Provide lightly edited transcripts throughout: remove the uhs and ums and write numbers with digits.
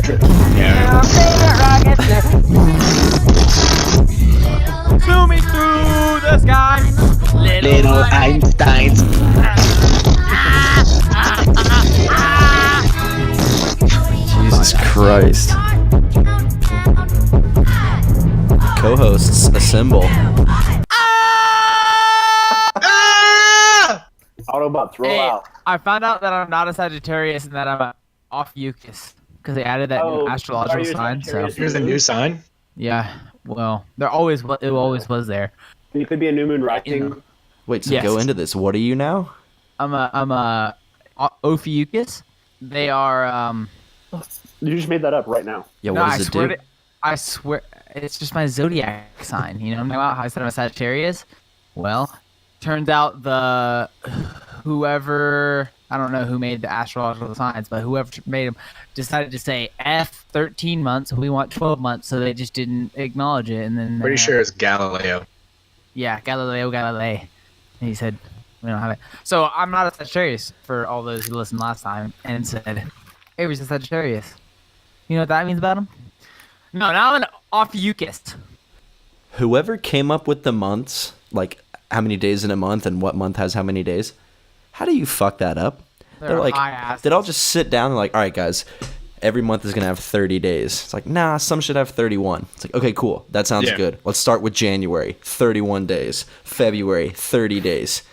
Yeah. Zooming through the sky, Little Einsteins. Jesus Christ. Co-hosts, assemble. Autobots, roll Hey, out. I found out that I'm not a Sagittarius and that I'm a Ophiuchus because they added that new astrological sign. So Here's a new sign. yeah, well, it always was there. You could be a new moon rising. Wait, so Yes. go into this. What are you now? I'm a Ophiuchus. They are You just made that up right now. Yeah, no, what does it do? I swear it's just my zodiac sign. You know what I'm talking about? How I said I'm a Sagittarius. Well, turns out whoever, I don't know who made the astrological signs, but whoever made them decided to say F 13 months. We want 12 months, so they just didn't acknowledge it. And then Pretty sure it's Galileo. yeah, Galileo Galilei. And he said we don't have it. So I'm not a Sagittarius for all those who listened last time and said Avery's a Sagittarius. You know what that means about him? No, now I'm an Ophiuchus. Whoever came up with the months, like how many days in a month and what month has how many days, how do you fuck that up? They're like, high-asses. they'd all just sit down and like, all right, guys, every month is going to have 30 days. It's like, nah, some should have 31. It's like, okay, cool. That sounds Yeah. good. Let's start with January, 31 days. February, 30 days.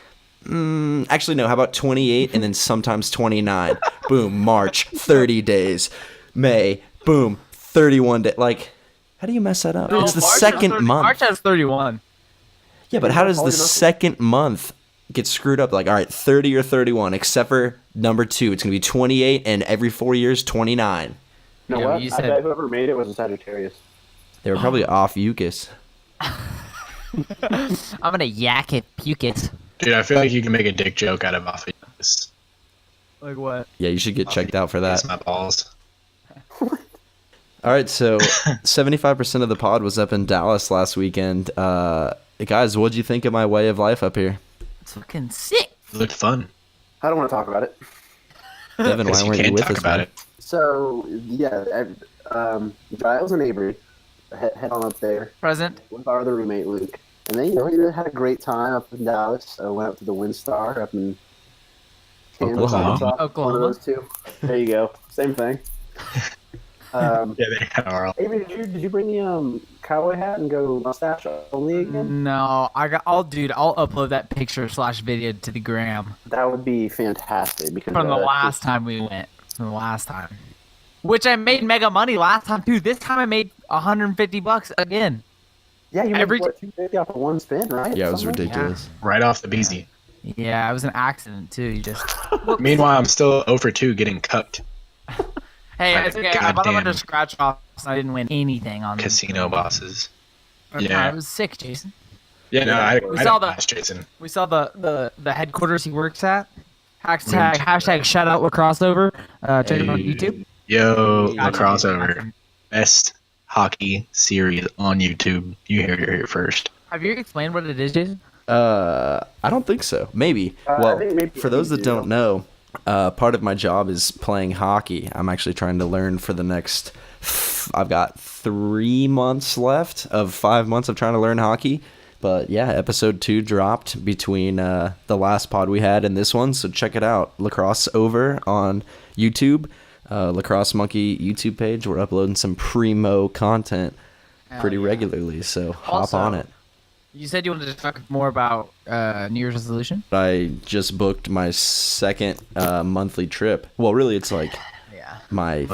Actually, no, how about 28 and then sometimes 29? Boom, March, 30 days. May, boom, 31 days. Like, how do you mess that up? No, It's the March has second 30 month. March has 31. Yeah, but how does the second month get screwed up? Like, all right, 30 or 31, except for number 2. It's going to be 28, and every 4 years, 29. You know Yeah, what? you I said- bet whoever made it was a Sagittarius. They were probably off Eucus. I'm gonna yak it, puke it. Dude, I feel like you can make a dick joke out of Ophiuchus. Like what? Yeah, you should get checked out for that. Kiss my balls. All right, so 75% of the pod was up in Dallas last weekend. Guys, what'd you think of my way of life up here? It's fucking sick. It looked fun. I don't want to talk about it. Devin, Guess why you weren't you can't with talk us, about man? it. So, yeah, Giles and Avery head on up there Present. with our other roommate, Luke. And then, we had a great time up in Dallas. Went up to the WinStar up in Kansas, Oklahoma. Arkansas. One of Oklahoma. those two. There you go. Same thing. Yeah, they kind of are. Avery, did you bring the cowboy hat and go mustache only again? No, I'll upload that picture / video to the gram That would be fantastic because from the last time we went. From the last time. Which I made mega money last time too. This time I made $150 again. Yeah, you every- made what, 250 off of one spin, right? Yeah, it was Something? ridiculous. Right off the BZ. Yeah, it was an accident too. You just Meanwhile, I'm still 0 for 2 getting cucked. hey, it's okay. I bought a bunch Goddamn. of scratch offs. I didn't win anything on Casino bosses. Yeah, Yeah. I was sick, Jason. Yeah, no, I We I saw don't the- ask Jason. We saw the headquarters he works at. Hashtag shout out lacrosse over. Check him on Hey. YouTube. Yo, Gotcha. lacrosse over. Best hockey series on YouTube. You heard it here first. Have you explained what it is, Jason? I don't think so. Maybe. I Well, think maybe for those you that do. don't know, part of my job is playing hockey. I'm actually trying to learn for the next. I've got 3 months left of 5 months of trying to learn hockey. But yeah, episode 2 dropped between the last pod we had and this one, so check it out. Lacrosse over on YouTube, Lacrosse Monkey YouTube page. We're uploading some primo content pretty yeah. regularly, so hop Also- on it. You said you wanted to talk more about New Year's resolution. I just booked my second monthly trip. Well, really, it's like Yeah. my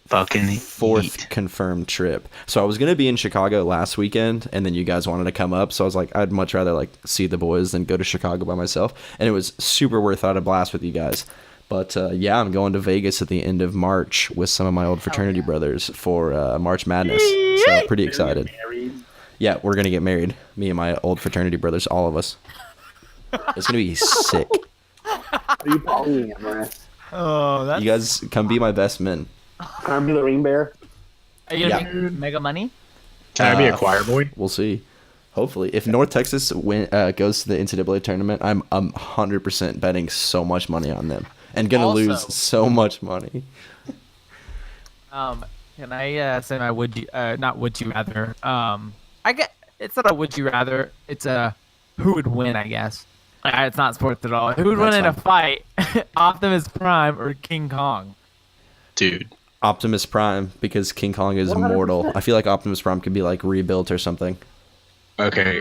Fucking fourth eat. confirmed trip. So I was gonna be in Chicago last weekend, and then you guys wanted to come up. So I was like, I'd much rather like see the boys than go to Chicago by myself. And it was super worth it. I had a blast with you guys. But yeah, I'm going to Vegas at the end of March with some of my old fraternity brothers for March Madness. So pretty excited. Yeah, we're gonna get married. Me and my old fraternity brothers, all of us. It's gonna be sick. Are you polying it, Marissa? Oh, that's. You guys come be my best men. Can I be the ring bear? Are you gonna Yeah. make mega money? Can I be a choir boy? We'll see. Hopefully, if North Texas goes to the NCAA tournament, I'm 100% betting so much money on them and gonna Also- lose so much money. Can I say my not would you rather? I get it's not a would you rather. It's a who would win, I guess. It's not sports at all. Who would win That's in a fight, Optimus Prime or King Kong? Dude. Optimus Prime, because King Kong is 100%. immortal. I feel like Optimus Prime could be like rebuilt or something. Okay.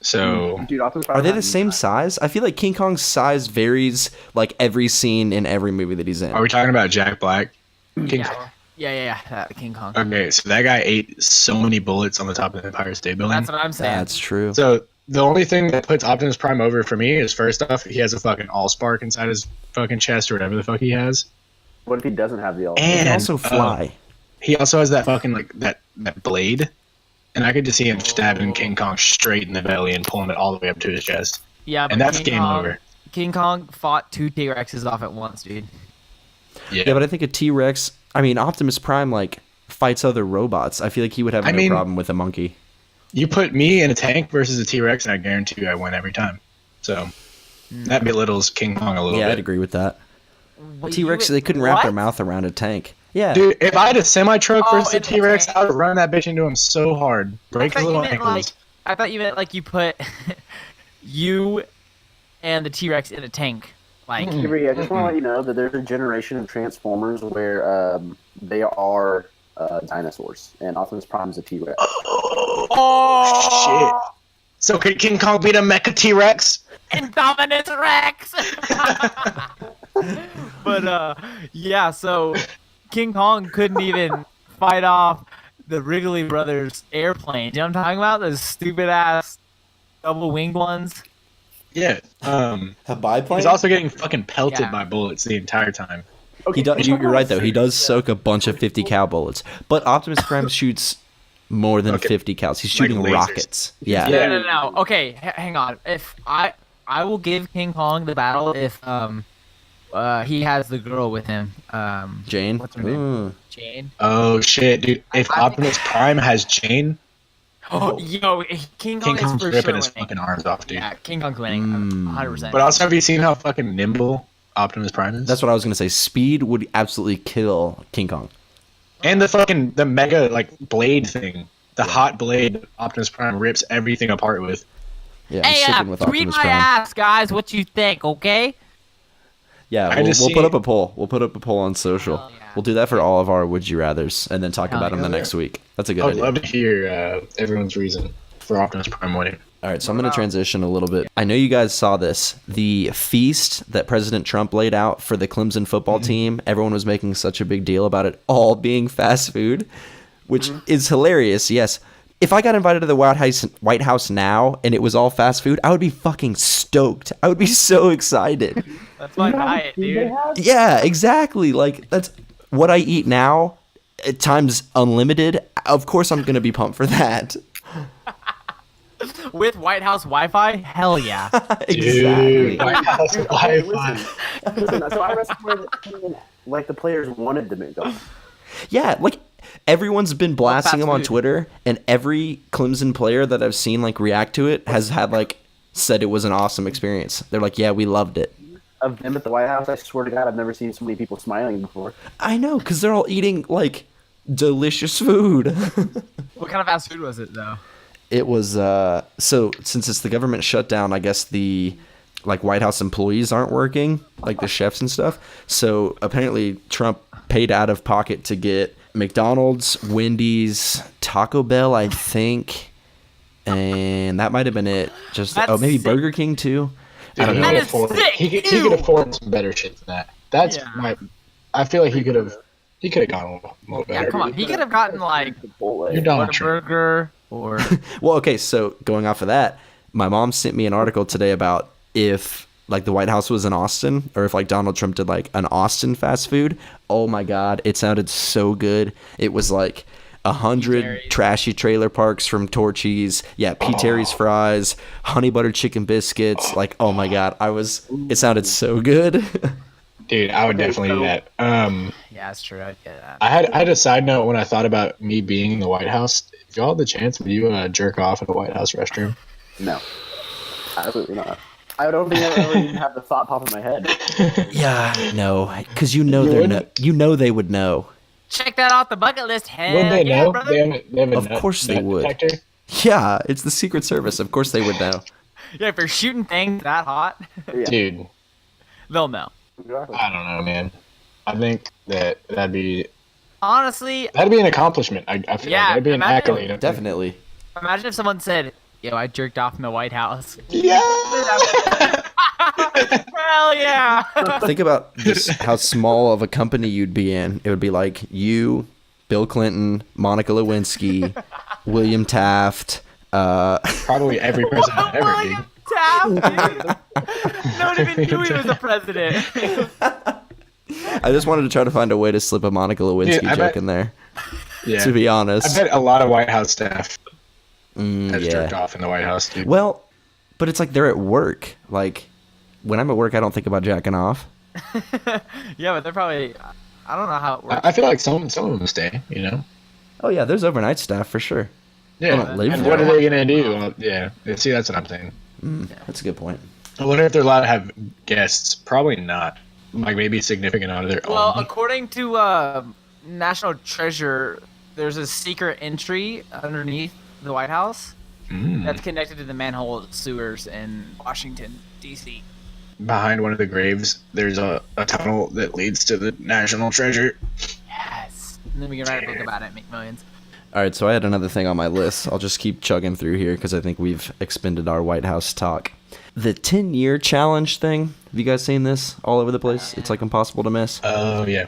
So Dude, Optimus Prime Are they the has- same size? I feel like King Kong's size varies like every scene in every movie that he's in. are we talking about Jack Black? King Yeah. Kong? Yeah. King Kong. Okay, so that guy ate so many bullets on the top of the Empire State Building. That's what I'm saying. That's true. So the only thing that puts Optimus Prime over for me is first off, he has a fucking Allspark inside his fucking chest or whatever the fuck he has. What if he doesn't have the all? He And can also fly. he also has that fucking like that blade, and I could just see him stabbing King Kong straight in the belly and pulling it all the way up to his chest, Yeah, and but that's King game Kong, over. King Kong fought 2 T-Rexes off at once, dude. Yeah, but I think a T-Rex, I mean, Optimus Prime, like, fights other robots. I feel like he would have I no mean- problem with a monkey. You put me in a tank versus a T-Rex, and I guarantee you I win every time. So that belittles King Kong a little Yeah, I'd bit. agree with that. Wait, T-Rex, you- they couldn't wrap their what? mouth around a tank. Yeah. Dude, if I had a semi-truck Oh, versus a in the T-Rex, tank. I would run that bitch into him so hard. Break I his thought you little meant, ankles. I thought you meant like you put you and the T-Rex in a tank. Like, Avery, I just want to let you know that there's a generation of Transformers where they are dinosaurs, and Optimus Prime is a T-Rex. oh, Shit. So could King Kong beat a Mecha T-Rex? Indominus Rex. But yeah, so King Kong couldn't even fight off the Wrigley Brothers airplane. You know what I'm talking about? Those stupid ass double winged ones. Yeah. A biplane? He's also getting fucking pelted Yeah. by bullets the entire time. He does, you're right, though. He does soak a bunch of 50 cal bullets. But Optimus Prime shoots more than Okay. 50 cals. He's Like shooting lasers. rockets. Yeah. Yeah. No. Okay, hang on. If I will give King Kong the battle if he has the girl with him. Jane? What's her name? Ooh. Jane. Oh shit, dude! If I- Optimus Prime has Jane, Oh, yo, King Kong King Kong's is for ripping sure his winning. fucking arms off, dude. Yeah, King Kong's winning, 100%. But also, have you seen how fucking nimble Optimus Prime is? That's what I was going to say. Speed would absolutely kill King Kong. And the mega like blade thing, the hot blade Optimus Prime rips everything apart with. Yeah, I'm Hey, sticking with tweet Optimus my Prime. ass, guys. What you think? Okay. Yeah, I we'll just put see- up a poll. We'll put up a poll on social. Hell yeah. We'll do that for all of our would you rather's and then talk Hell about them the yeah. next week. That's a good I would idea. love to hear everyone's reason for Optimus Prime winning. All right, so I'm going to transition a little bit. I know you guys saw this. The feast that President Trump laid out for the Clemson football team, everyone was making such a big deal about it all being fast food, which is hilarious, yes. If I got invited to the White House now and it was all fast food, I would be fucking stoked. I would be so excited. That's my diet, dude. Yeah, exactly. Like, that's what I eat now at times unlimited. Of course I'm going to be pumped for that. With White House Wi-Fi? Hell yeah. Exactly. White House Okay, Wi-Fi. listen, so I read somewhere that like the players wanted to make them. Yeah, like everyone's been blasting fast him on food. Twitter, and every Clemson player that I've seen like react to it has had like said it was an awesome experience. They're like, yeah, we loved it. Of them at the White House, I swear to God, I've never seen so many people smiling before. I know, because they're all eating like delicious food. What kind of fast food was it, though? It was so since it's the government shutdown, I guess the like White House employees aren't working, like the chefs and stuff. So apparently Trump paid out of pocket to get McDonald's, Wendy's, Taco Bell, I think, and that might have been it. Just That's maybe sick. Burger King too. I Dude, don't he know. could That is afford sick. he could Ew. afford some better shit than that. That's Yeah. my. I feel like he could have gone a little Yeah, better. come on. He could have gotten like Chipotle. You're Donald Trump. Whataburger or Well, okay, so going off of that, my mom sent me an article today about if like the White House was in Austin or if like Donald Trump did like an Austin fast food. Oh my God, it sounded so good. It was like 100 Terry's. trashy trailer parks from Torchy's. Yeah, P. Terry's fries, honey butter chicken biscuits. Like, oh my God, it sounded so good. Dude, I would definitely do that. yeah, that's true. I get that. I had a side note when I thought about me being in the White House. If y'all had the chance, would you jerk off in a White House restroom? No, absolutely not. I don't think I would ever even have the thought pop in my head. Yeah, no, because you know You they're wouldn't? they would know. check that off the bucket list. Hell Would they yeah, know? brother. They have a Of course they nut would. detector? Yeah, it's the Secret Service. Of course they would know. Yeah, if you're shooting things that hot, Yeah. Dude, they'll know. Exactly. I don't know, man. I think that'd be Honestly, an accomplishment. I feel Yeah, like that'd be an imagine- accolade. I think. Definitely. imagine if someone said, "Yo, I jerked off in the White House." Yeah. Hell yeah! Think about this, how small of a company you'd be in. It would be like you, Bill Clinton, Monica Lewinsky, William Taft. Probably every president ever, dude. William Taft, dude. No one even knew he was the president. I just wanted to try to find a way to slip a Monica Lewinsky Dude, I joke bet- in there. Yeah. To be honest. I bet a lot of White House staff has yeah. jerked off in the White House, dude. Well, but it's like they're at work. Like, when I'm at work, I don't think about jacking off. Yeah, but they're probably. I don't know how it works. I feel like some of them stay, you know? Oh, yeah, there's overnight staff for sure. Yeah. don't live And there. what are they going to do? Well, yeah. See, that's what I'm saying. That's a good point. I wonder if they're allowed to have guests. Probably not. Like maybe significant out of their Well, own. according to National Treasure, there's a secret entry underneath the White House that's connected to the manhole sewers in Washington, D.C. Behind one of the graves, there's a tunnel that leads to the National Treasure. Yes. And then we can write a book about it, make millions. All right, so I had another thing on my list. I'll just keep chugging through here because I think we've expended our White House talk. The 10-year challenge thing. Have you guys seen this all over the place? It's like impossible to miss. Oh, yeah.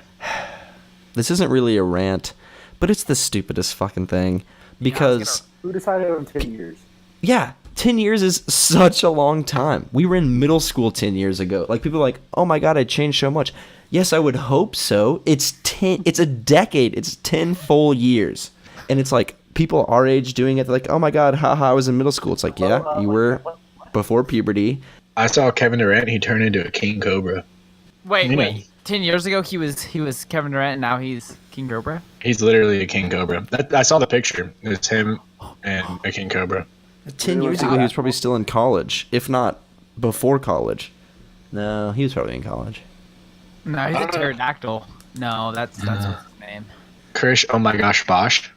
This isn't really a rant, but it's the stupidest fucking thing. Because, Who decided on 10 years? yeah, 10 years is such a long time. We were in middle school 10 years ago. Like, people are like, oh my god, I changed so much. Yes, I would hope so. It's a decade. It's 10 full years. And it's like, people our age doing it, they're like, oh my god, haha, I was in middle school. It's like, yeah, you were before puberty. I saw Kevin Durant. He turned into a king cobra. Wait, You know. wait. 10 years ago, he was Kevin Durant, and now he's King Cobra? He's literally a king cobra. I saw the picture. It's him and a king cobra. 10 years ago, he was probably still in college, if not before college. No, he was probably in college. No, he's a pterodactyl. No, that's what's his name. Krish, oh my gosh, Bosh.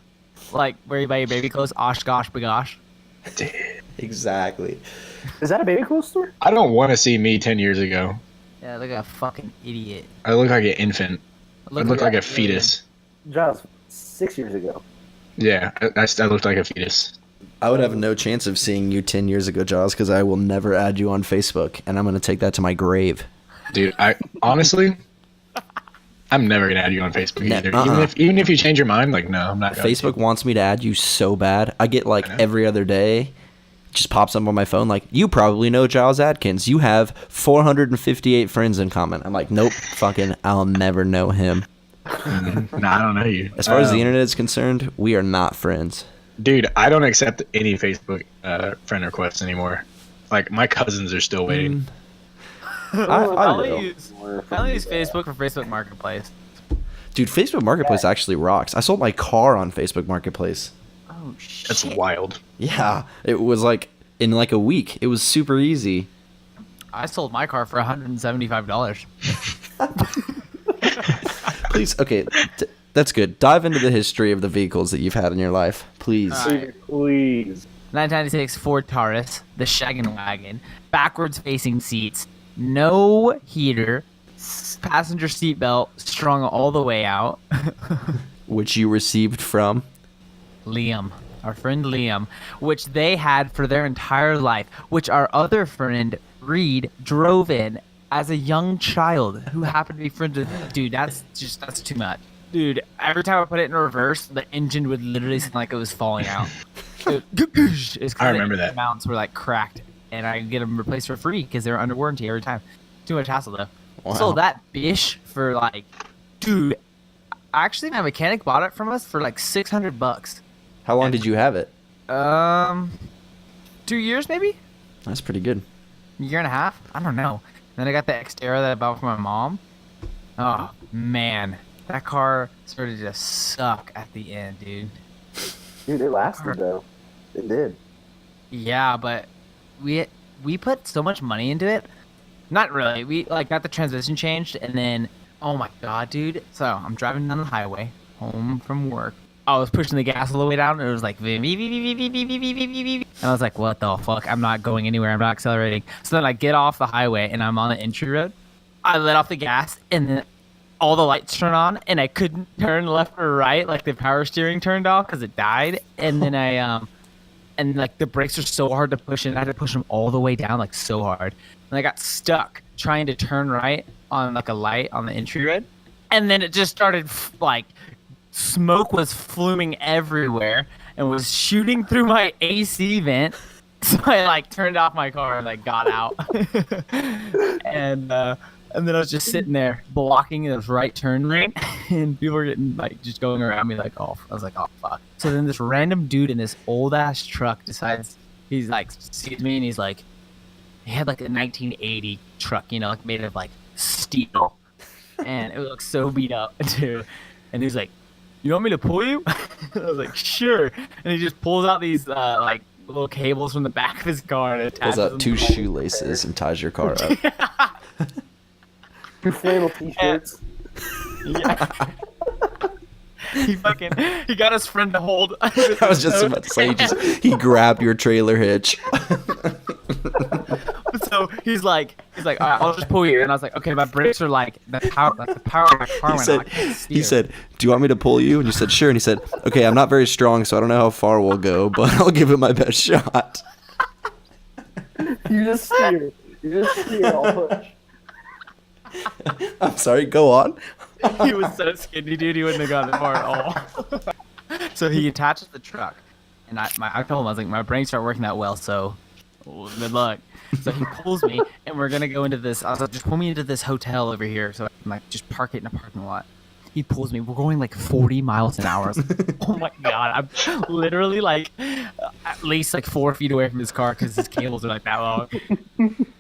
Like, where you buy your baby clothes, osh gosh bagosh. Exactly. Is that a baby clothes store? I don't want to see me 10 years ago. Yeah, look at a fucking idiot. I look like an infant. I look like a fetus. Giles, 6 years ago. Yeah, I looked like a fetus. I would have no chance of seeing you 10 years ago, Jaws, because I will never add you on Facebook, and I'm going to take that to my grave. Dude, I honestly, I'm never gonna add you on Facebook either. uh-uh. Even if you change your mind, like no, I'm not. Going Facebook wants me to add you so bad. I get like every other day, just pops up on my phone like, you probably know Giles Adkins. You have 458 friends in common. I'm like, nope, fucking, I'll never know him. Nah, I don't know you. As far as the internet is concerned, we are not friends. Dude, I don't accept any Facebook friend requests anymore. Like my cousins are still waiting. I only will. use Facebook for Facebook Marketplace. Dude, Facebook Marketplace actually rocks. I sold my car on Facebook Marketplace. Oh, shit. That's wild. Yeah, it was like in like a week. It was super easy. I sold my car for $175. Please, okay, that's good. Dive into the history of the vehicles that you've had in your life, please. Alright. Please. 1996 Ford Taurus, the Shaggin' Wagon, backwards facing seats, no heater, passenger seat belt strung all the way out. Which you received from? Liam, our friend Liam, which they had for their entire life, which our other friend Reed drove in as a young child who happened to be friends with. Dude, that's too much. Dude, every time I put it in reverse, the engine would literally sound like it was falling out. It's I remember that. The mounts were like cracked, and I get them replaced for free because they're under warranty every time. Too much hassle though. Wow. Sold that bish for like, dude. Actually, my mechanic bought it from us for like $600. How long did you have it? 2 years maybe, That's pretty good. a year and a half. I don't know. Then I got the Xterra that I bought for my mom. Oh man, that car started to suck at the end, dude. Dude, it lasted though. It did. Yeah, but we put so much money into it. Not really. We like got the transmission changed, and then oh my god, dude. So I'm driving down the highway. home from work. I was pushing the gas all the way down, and it was like, and I was like, what the fuck? I'm not going anywhere. I'm not accelerating. So then I get off the highway, and I'm on the entry road. I let off the gas, and then all the lights turn on, and I couldn't turn left or right. Like, the power steering turned off because it died. And then and like the brakes are so hard to push, and I had to push them all the way down, like so hard. And I got stuck trying to turn right on like a light on the entry road. And then it just started like smoke was fluming everywhere and was shooting through my AC vent. So I like turned off my car and like got out. And then I was just sitting there blocking this right turn lane, and people were getting like just going around me like, oh, I was like, oh fuck. So then this random dude in this old ass truck decides, he's like sees me and he's like, he had like a 1980 truck, you know, like made of like steel, and it looked so beat up, dude. And he's like, you want me to pull you? I was like, sure. And he just pulls out these like little cables from the back of his car and attaches Pulls out them 2 to- shoelaces and ties your car up. 2 flannel t-shirts. Yeah. He got his friend to hold. I was just about to say, he grabbed your trailer hitch. So he's like, all right, I'll just pull you. And I was like, okay, my brakes are like the power of my car went out. I can't steer. He said, do you want me to pull you? And you said, sure. And he said, okay, I'm not very strong, so I don't know how far we'll go, but I'll give it my best shot. You just steer. I'll push. I'm sorry, go on. He was so skinny, dude. He wouldn't have gotten far at all. So he attaches the truck, and I told him, I was like, my brains aren't working that well, so good luck. So he pulls me, and we're gonna go into this. I was like, just pull me into this hotel over here, so I can like just park it in a parking lot. He pulls me. We're going like 40 miles an hour. I was like, oh my god! I'm literally like at least like 4 feet away from his car because his cables are like that long.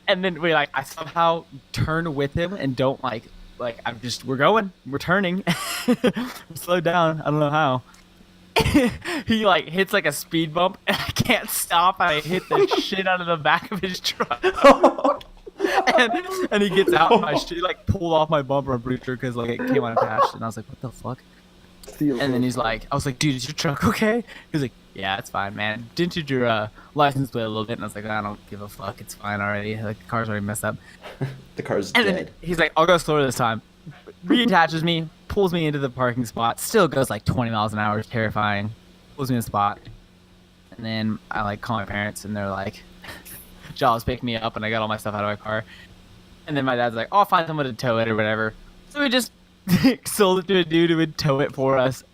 And then I somehow turn with him and don't like we're turning. Slow down. I don't know how. He like hits like a speed bump and I can't stop. I hit the shit out of the back of his truck. and he gets out and he like pulled off my bumper, I'm pretty sure, because like it came unattached, and I was like, what the fuck? And then I was like, dude, is your truck okay? He's like, yeah, it's fine, man. Dented your license plate a little bit. And I was like, I don't give a fuck, it's fine already. Like, the car's already messed up. The car's And dead. then he's like, I'll go slower this time. Reattaches me, pulls me into the parking spot. Still goes like 20 miles an hour, it's terrifying. Pulls me in the spot. And then I like call my parents, and they're like, Jaws picked me up, and I got all my stuff out of my car. And then my dad's like, oh, I'll find someone to tow it or whatever. So we just sold it to a dude who would tow it for us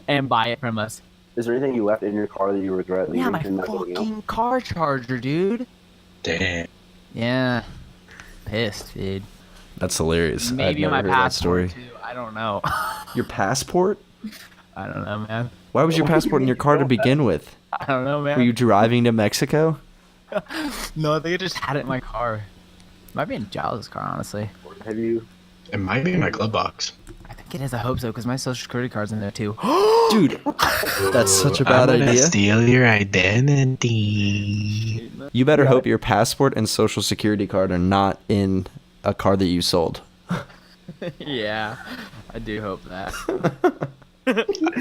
and buy it from us. Is there anything you left in your car that you regret leaving? Yeah, my and not getting out? fucking car charger, dude. Damn. Yeah. Pissed, dude. That's hilarious. Maybe I've my never heard that passport, story. too. I don't know. Your passport? I don't know, man. Why was your passport in your car to begin with? I don't know, man. Were you driving to Mexico? No, I think I just had it in my car. Might be in Giles' car, honestly. Have you? It might be in my glove box. I think it is. I hope so, because my social security card's in there too. Dude, that's such a bad I'm gonna idea. steal your identity. You better hope your passport and social security card are not in a car that you sold. Yeah, I do hope that.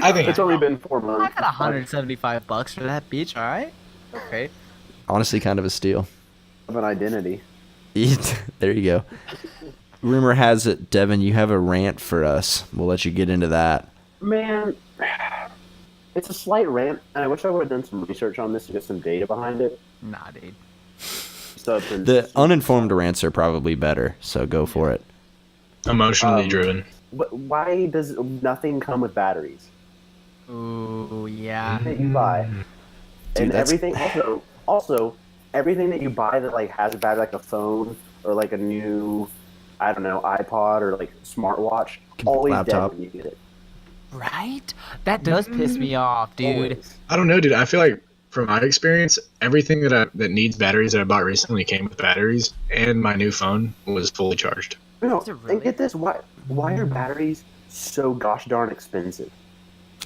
I think It's only been 4 I months. got $175 for that beach. All right. Okay. Honestly, kind of a steal. Of an identity. There you go. Rumor has it, Devin, you have a rant for us. We'll let you get into that. Man, it's a slight rant, and I wish I would have done some research on this to get some data behind it. Nah, dude. So it's been- The uninformed rants are probably better, so go for it. Emotionally driven. But why does nothing come with batteries Ooh, yeah. that you buy? Dude, And that's- everything also everything that you buy that like has a battery, like a phone or like a new, I don't know, iPod or like smartwatch, always Laptop. dead when you get it. Right? That does piss me off, dude. Always. I don't know, dude. I feel like from my experience, everything that needs batteries that I bought recently came with batteries, and my new phone was fully charged. No, Is it really? and get this, why are batteries so gosh darn expensive?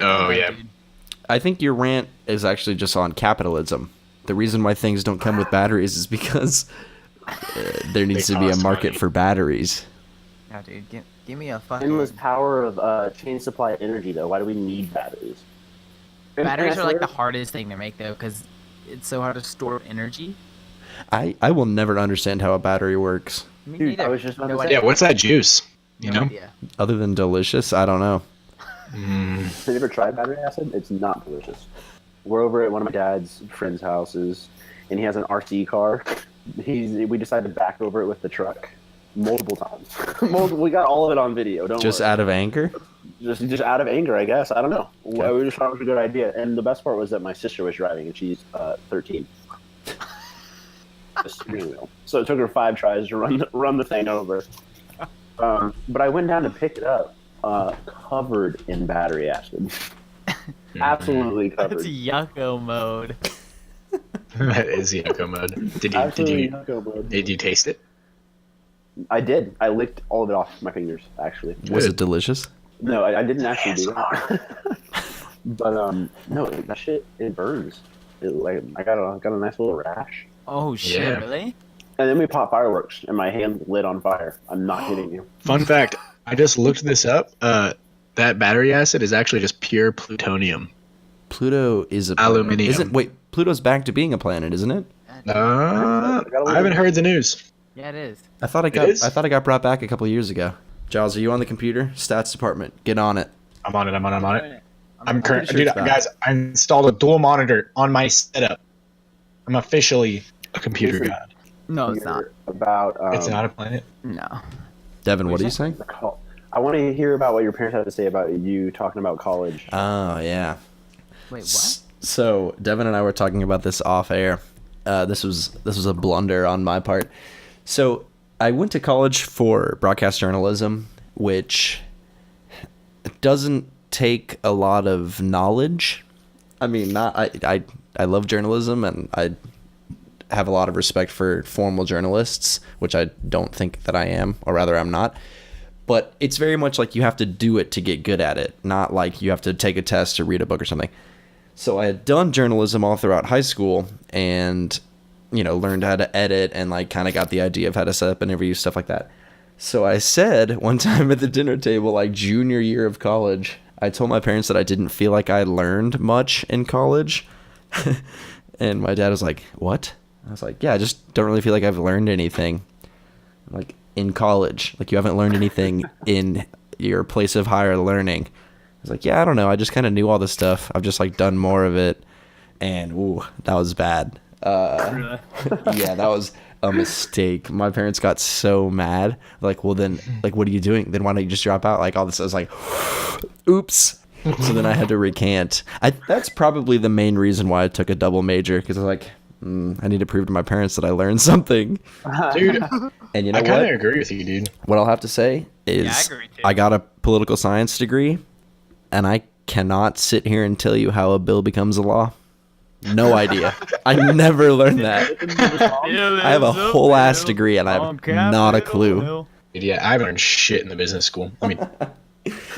Oh Right, yeah. dude. I think your rant is actually just on capitalism. The reason why things don't come with batteries is because there needs They to be a cost market money. for batteries. Yeah, dude, give me a fucking. Endless power of chain supply energy, though. Why do we need batteries? Batteries I are like the swear- hardest thing to make though, because it's so hard to store energy. I will never understand how a battery works. Me Dude, neither. I was just about No to idea. Yeah, what's that juice? You No know? idea. Other than delicious, I don't know. Have you ever tried battery acid? It's not delicious. We're over at one of my dad's friends' houses, and he has an RC car. We decided to back over it with the truck multiple times. We got all of it on video. Don't Just worry. out of anger? Just out of anger, I guess. I don't know. We just thought it was a good idea. And the best part was that my sister was driving, and she's 13. The steering wheel. So it took her 5 tries to run the thing over. But I went down to pick it up, covered in battery acid. Absolutely covered. That's yucko mode. That is Yucko mode. Did Absolutely you yucko mode. did you taste it? I did. I licked all of it off my fingers, actually. Was Good. it delicious? No, I didn't actually do that. But no, that shit, it burns. I got a nice little rash. Oh shit! Yeah. Really? And then we popped fireworks, and my hand lit on fire. I'm not kidding you. Fun fact, I just looked this up. That battery acid is actually just pure plutonium. Pluto is a planet. Aluminium. Wait, Pluto's back to being a planet, isn't it? I haven't heard the news. Yeah, it is. I thought it is? got brought back a couple years ago. Giles, are you on the computer? Stats department. Get on it. I'm on it. I'm current, sure dude. it's back. Guys, I installed a dual monitor on my setup. I'm officially a computer Listen. god. No, it's not. About It's not a planet. No. Devin, what are you saying? I want to hear about what your parents have to say about you talking about college. Oh, yeah. Wait, what? So Devin and I were talking about this off air. This was a blunder on my part. So I went to college for broadcast journalism, which doesn't take a lot of knowledge. I mean, I love journalism, and I have a lot of respect for formal journalists, which I don't think that I am, or rather I'm not. But it's very much like you have to do it to get good at it, not like you have to take a test or read a book or something. So I had done journalism all throughout high school, and learned how to edit and kind of got the idea of how to set up interviews, stuff like that. So I said one time at the dinner table, junior year of college, I told my parents that I didn't feel like I learned much in college. And my dad was like, "What?" I was like, "Yeah, I just don't really feel like I've learned anything in college. You haven't learned anything in your place of higher learning." I was like, "Yeah, I don't know. I just kind of knew all this stuff. I've just done more of it." And ooh, that was bad. Yeah, that was a mistake. My parents got so mad. Well, then, what are you doing? Then why don't you just drop out? All this. I was like, oops. So then I had to recant. That's probably the main reason why I took a double major, because I was like, I need to prove to my parents that I learned something. Dude, And you know I kind what? of agree with you, dude. What I'll have to say is, Yeah, I agree too. I got a political science degree, and I cannot sit here and tell you how a bill becomes a law. No idea. I never learned that. I have a whole ass degree, and I have not a clue. Dude, yeah, I haven't learned shit in the business school. I mean,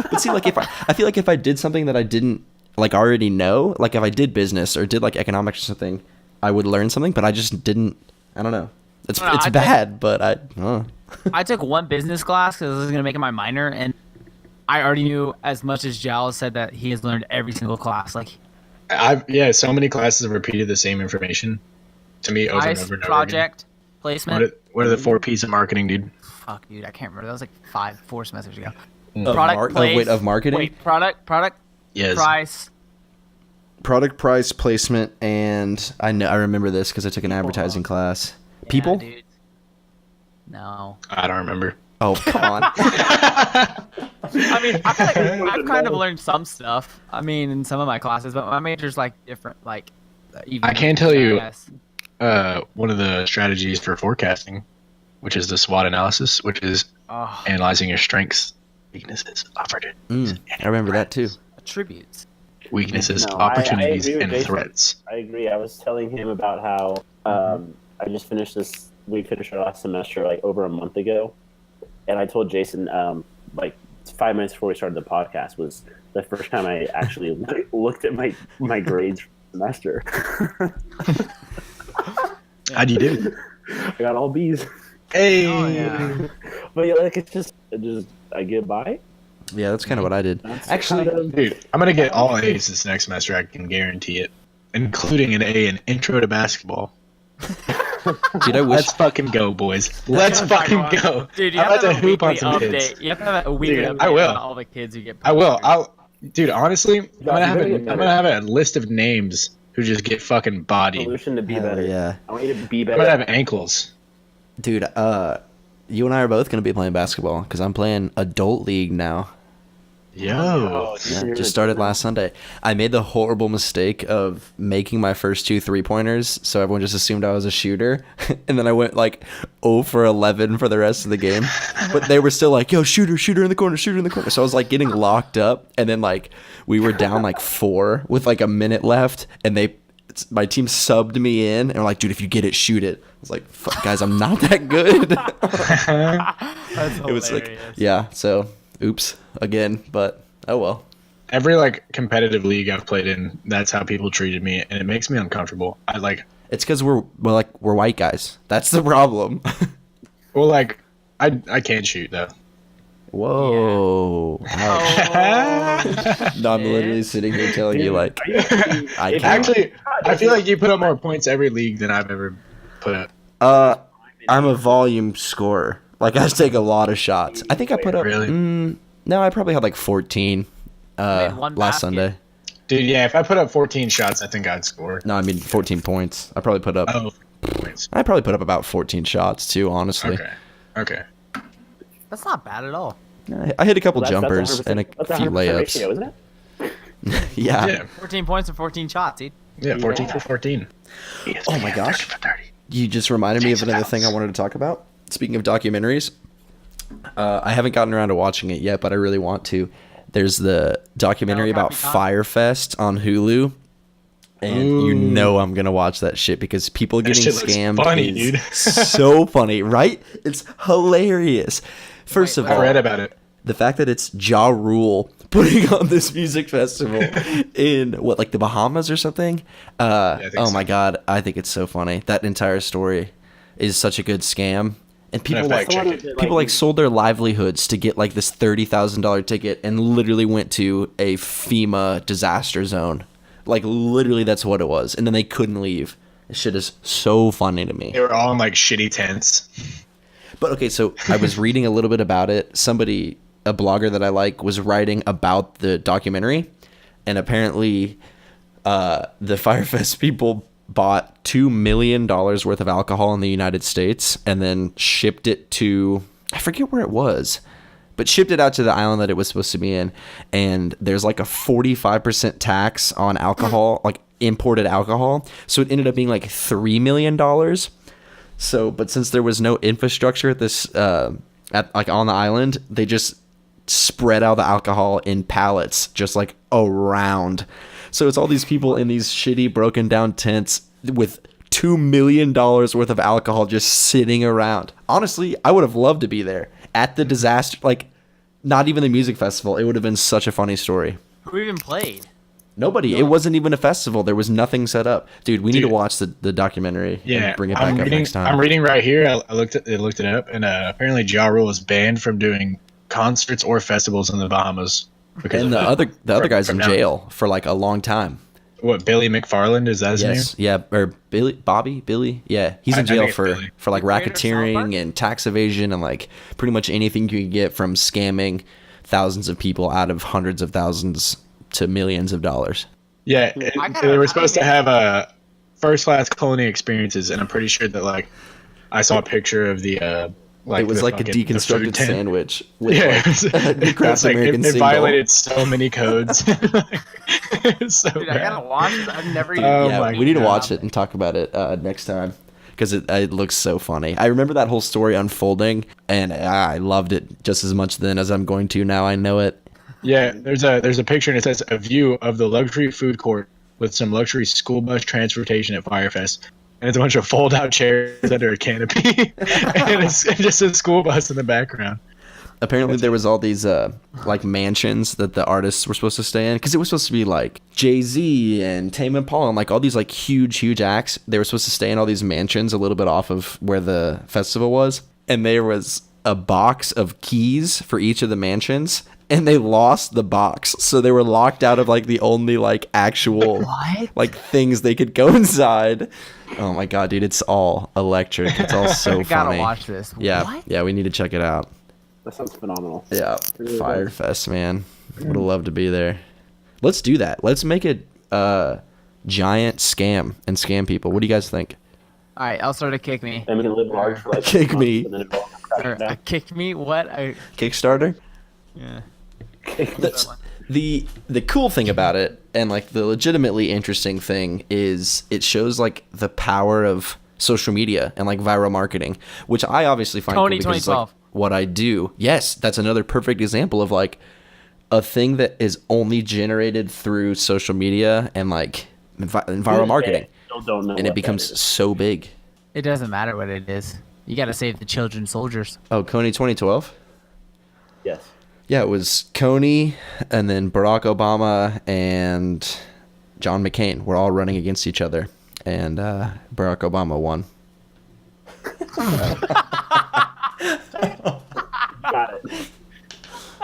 But see, I feel like if I did something that I didn't already know, if I did business or did economics or something, I would learn something. But I just didn't. I don't know. It's No, I bad, but I took one business class because I was gonna make it my minor, and I already knew as much as Giles said that he has learned every single class. so many classes have repeated the same information to me over and ICE, over and over project, again. placement. What are the 4 P's of marketing, dude? Fuck, dude, I can't remember. That was 4 semesters ago. of marketing. Wait, product, Yes. price. Product, price, placement, and I remember this because I took an advertising class. Yeah, People? dude. No. I don't remember. Oh, come on. I mean, I feel like I've kind of learned some stuff. I mean, in some of my classes, but my major's different. Even I can tell you- I guess. One of the strategies for forecasting, which is the SWOT analysis, which is Oh, analyzing your strengths, weaknesses, opportunities, I remember that too. attributes. weaknesses, No, I opportunities, agree with and Jason. threats. I agree. I was telling him about how I just finished this. We finished our last semester over a month ago, and I told Jason 5 minutes before we started the podcast was the first time I actually looked at my grades for the semester. How'd you do? I got all B's. Hey. Oh, yeah. but like it's just I get by. Yeah, that's kind of what I did. That's Actually, kind of- Dude, I'm gonna get all A's this next semester. I can guarantee it, including an A in Intro to Basketball. dude, I wish. Let's fucking go, boys. Let's fucking go. Dude, you I'm have about to to have a hoop on weekly some update. kids. You have to have a weekly Dude, update I will. on all the kids who get. I will. punctured. Dude, honestly, I'm gonna have gotta a, get I'm better. gonna have a list of names who just get fucking bodied. Solution to be Hell better. yeah. I want you to be I'm better. gonna have ankles. Dude, you and I are both gonna be playing basketball because I'm playing adult league now. Yo. Yeah, just started last Sunday. I made the horrible mistake of making my first 2 3-pointers, so everyone just assumed I was a shooter, and then I went like 0 for 11 for the rest of the game. But they were still like, "Yo, shooter in the corner, shooter in the corner." So I was like getting locked up, and then like we were down like 4 with like a minute left, and my team subbed me in, and were like, "Dude, if you get it, shoot it." I was like, "Fuck, guys, I'm not that good." That's It was like, hilarious. yeah. So, oops again, but oh well. Every like competitive league I've played in, that's how people treated me, and it makes me uncomfortable. I like, It's because we're white guys. That's the problem. well, like, I can't shoot though. Whoa. Oh, No, I'm literally sitting here telling you like I can't. Actually, I feel like you put up more points every league than I've ever put up. I'm a volume scorer. Like I take a lot of shots. I think I put up. Really? No, I probably had like 14 made one last basket. Sunday. Dude, yeah, if I put up 14 shots, I think I'd score. No, I mean 14 points. I probably put up. Oh, points. I probably put up about 14 shots too. Honestly, Okay. that's not bad at all. I hit a couple That's jumpers 100%, and a that's few 100% layups. ratio, isn't it? Yeah. Yeah, 14 points and 14 shots, dude. yeah, 14 for 14. Oh my gosh. You just reminded me of another thing I wanted to talk about. Speaking of documentaries, I haven't gotten around to watching it yet, but I really want to. There's the documentary about Capitan? Firefest on Hulu. And you know I'm gonna watch that shit because people getting shit looks scammed funny, is dude. so funny, right? It's hilarious. First of I all, read about it. the fact that it's Ja Rule putting on this music festival in what, like the Bahamas or something. I think Oh so. my god, I think it's so funny. That entire story is such a good scam, and people I'm gonna fact like check it. people like sold their livelihoods to get like this $30,000 ticket and literally went to a FEMA disaster zone. Like literally, that's what it was, and then they couldn't leave. This shit is so funny to me. They were all in like shitty tents. But okay, so I was reading a little bit about it. Somebody, a blogger that I like, was writing about the documentary, and apparently, the Firefest people bought $2 million worth of alcohol in the United States and then shipped it to, I forget where it was, but shipped it out to the island that it was supposed to be in. And there's like a 45% tax on alcohol, like imported alcohol. So it ended up being like $3 million. So, but since there was no infrastructure at this, at like on the island, they just spread out the alcohol in pallets, just like around. So it's all these people in these shitty, broken down tents with $2 million worth of alcohol just sitting around. Honestly, I would have loved to be there at the disaster, like not even the music festival. It would have been such a funny story. Who even played? Nobody. It wasn't even a festival. There was nothing set up. Dude, we need to Dude. watch the documentary Yeah, and bring it back I'm up reading. next time. I'm reading right here. I looked it up, and apparently Ja Rule is banned from doing concerts or festivals in the Bahamas because And of the other guy's in from now. jail for like a long time. What, Billy McFarland, is that his Yes, name? yeah, or Billy, yeah, he's I in think jail it's for Billy. like Creator of South Park? racketeering and tax evasion and like pretty much anything you can get from scamming thousands of people out of hundreds of thousands to millions of dollars. Yeah, gotta- they were I supposed to mean- have first class culinary experiences, and I'm pretty sure that like I saw a picture of the like it was the like a fucking- the food deconstructed tent. sandwich with Yeah, like, the Crafts like, American it symbol. violated so many codes. It's so Dude, I bad. gotta watch it. I've never even. Oh Yeah, my we need to God. watch it and talk about it next time because it looks so funny. I remember that whole story unfolding, and I loved it just as much then as I'm going to now. I know it. Yeah, there's a picture and it says a view of the luxury food court with some luxury school bus transportation at Firefest. And it's a bunch of fold out chairs under a canopy. And it's just a school bus in the background. Apparently there was all these like mansions that the artists were supposed to stay in because it was supposed to be like Jay-Z and Tame Impala and like all these like huge acts. They were supposed to stay in all these mansions a little bit off of where the festival was, and there was a box of keys for each of the mansions, and they lost the box, so they were locked out of like the only like actual What? like things they could go inside. Oh my god, dude, it's all electric. It's all so I gotta funny. watch this. Yeah, What? yeah, we need to check it out. That sounds phenomenal. Yeah, really Firefest, man. Would have loved to be there. Let's do that. Let's make a giant scam and scam people. What do you guys think? All right, I'll start a kick me. And we can live large for like Kick 6 months, me. and then it'll all crash Or down. a kick me? What? Kickstarter? Yeah. That's, the cool thing about it, and like the legitimately interesting thing, is it shows like the power of social media and like viral marketing, which I obviously find Tony cool because it's, like 2012. what I do. Yes, that's another perfect example of like a thing that is only generated through social media and like viral marketing, Still don't know and what it becomes that is. so big. It doesn't matter what it is. You gotta save the children soldiers. Oh, Coney 2012. Yes. Yeah, it was Coney, and then Barack Obama and John McCain were all running against each other, and Barack Obama won. Got it.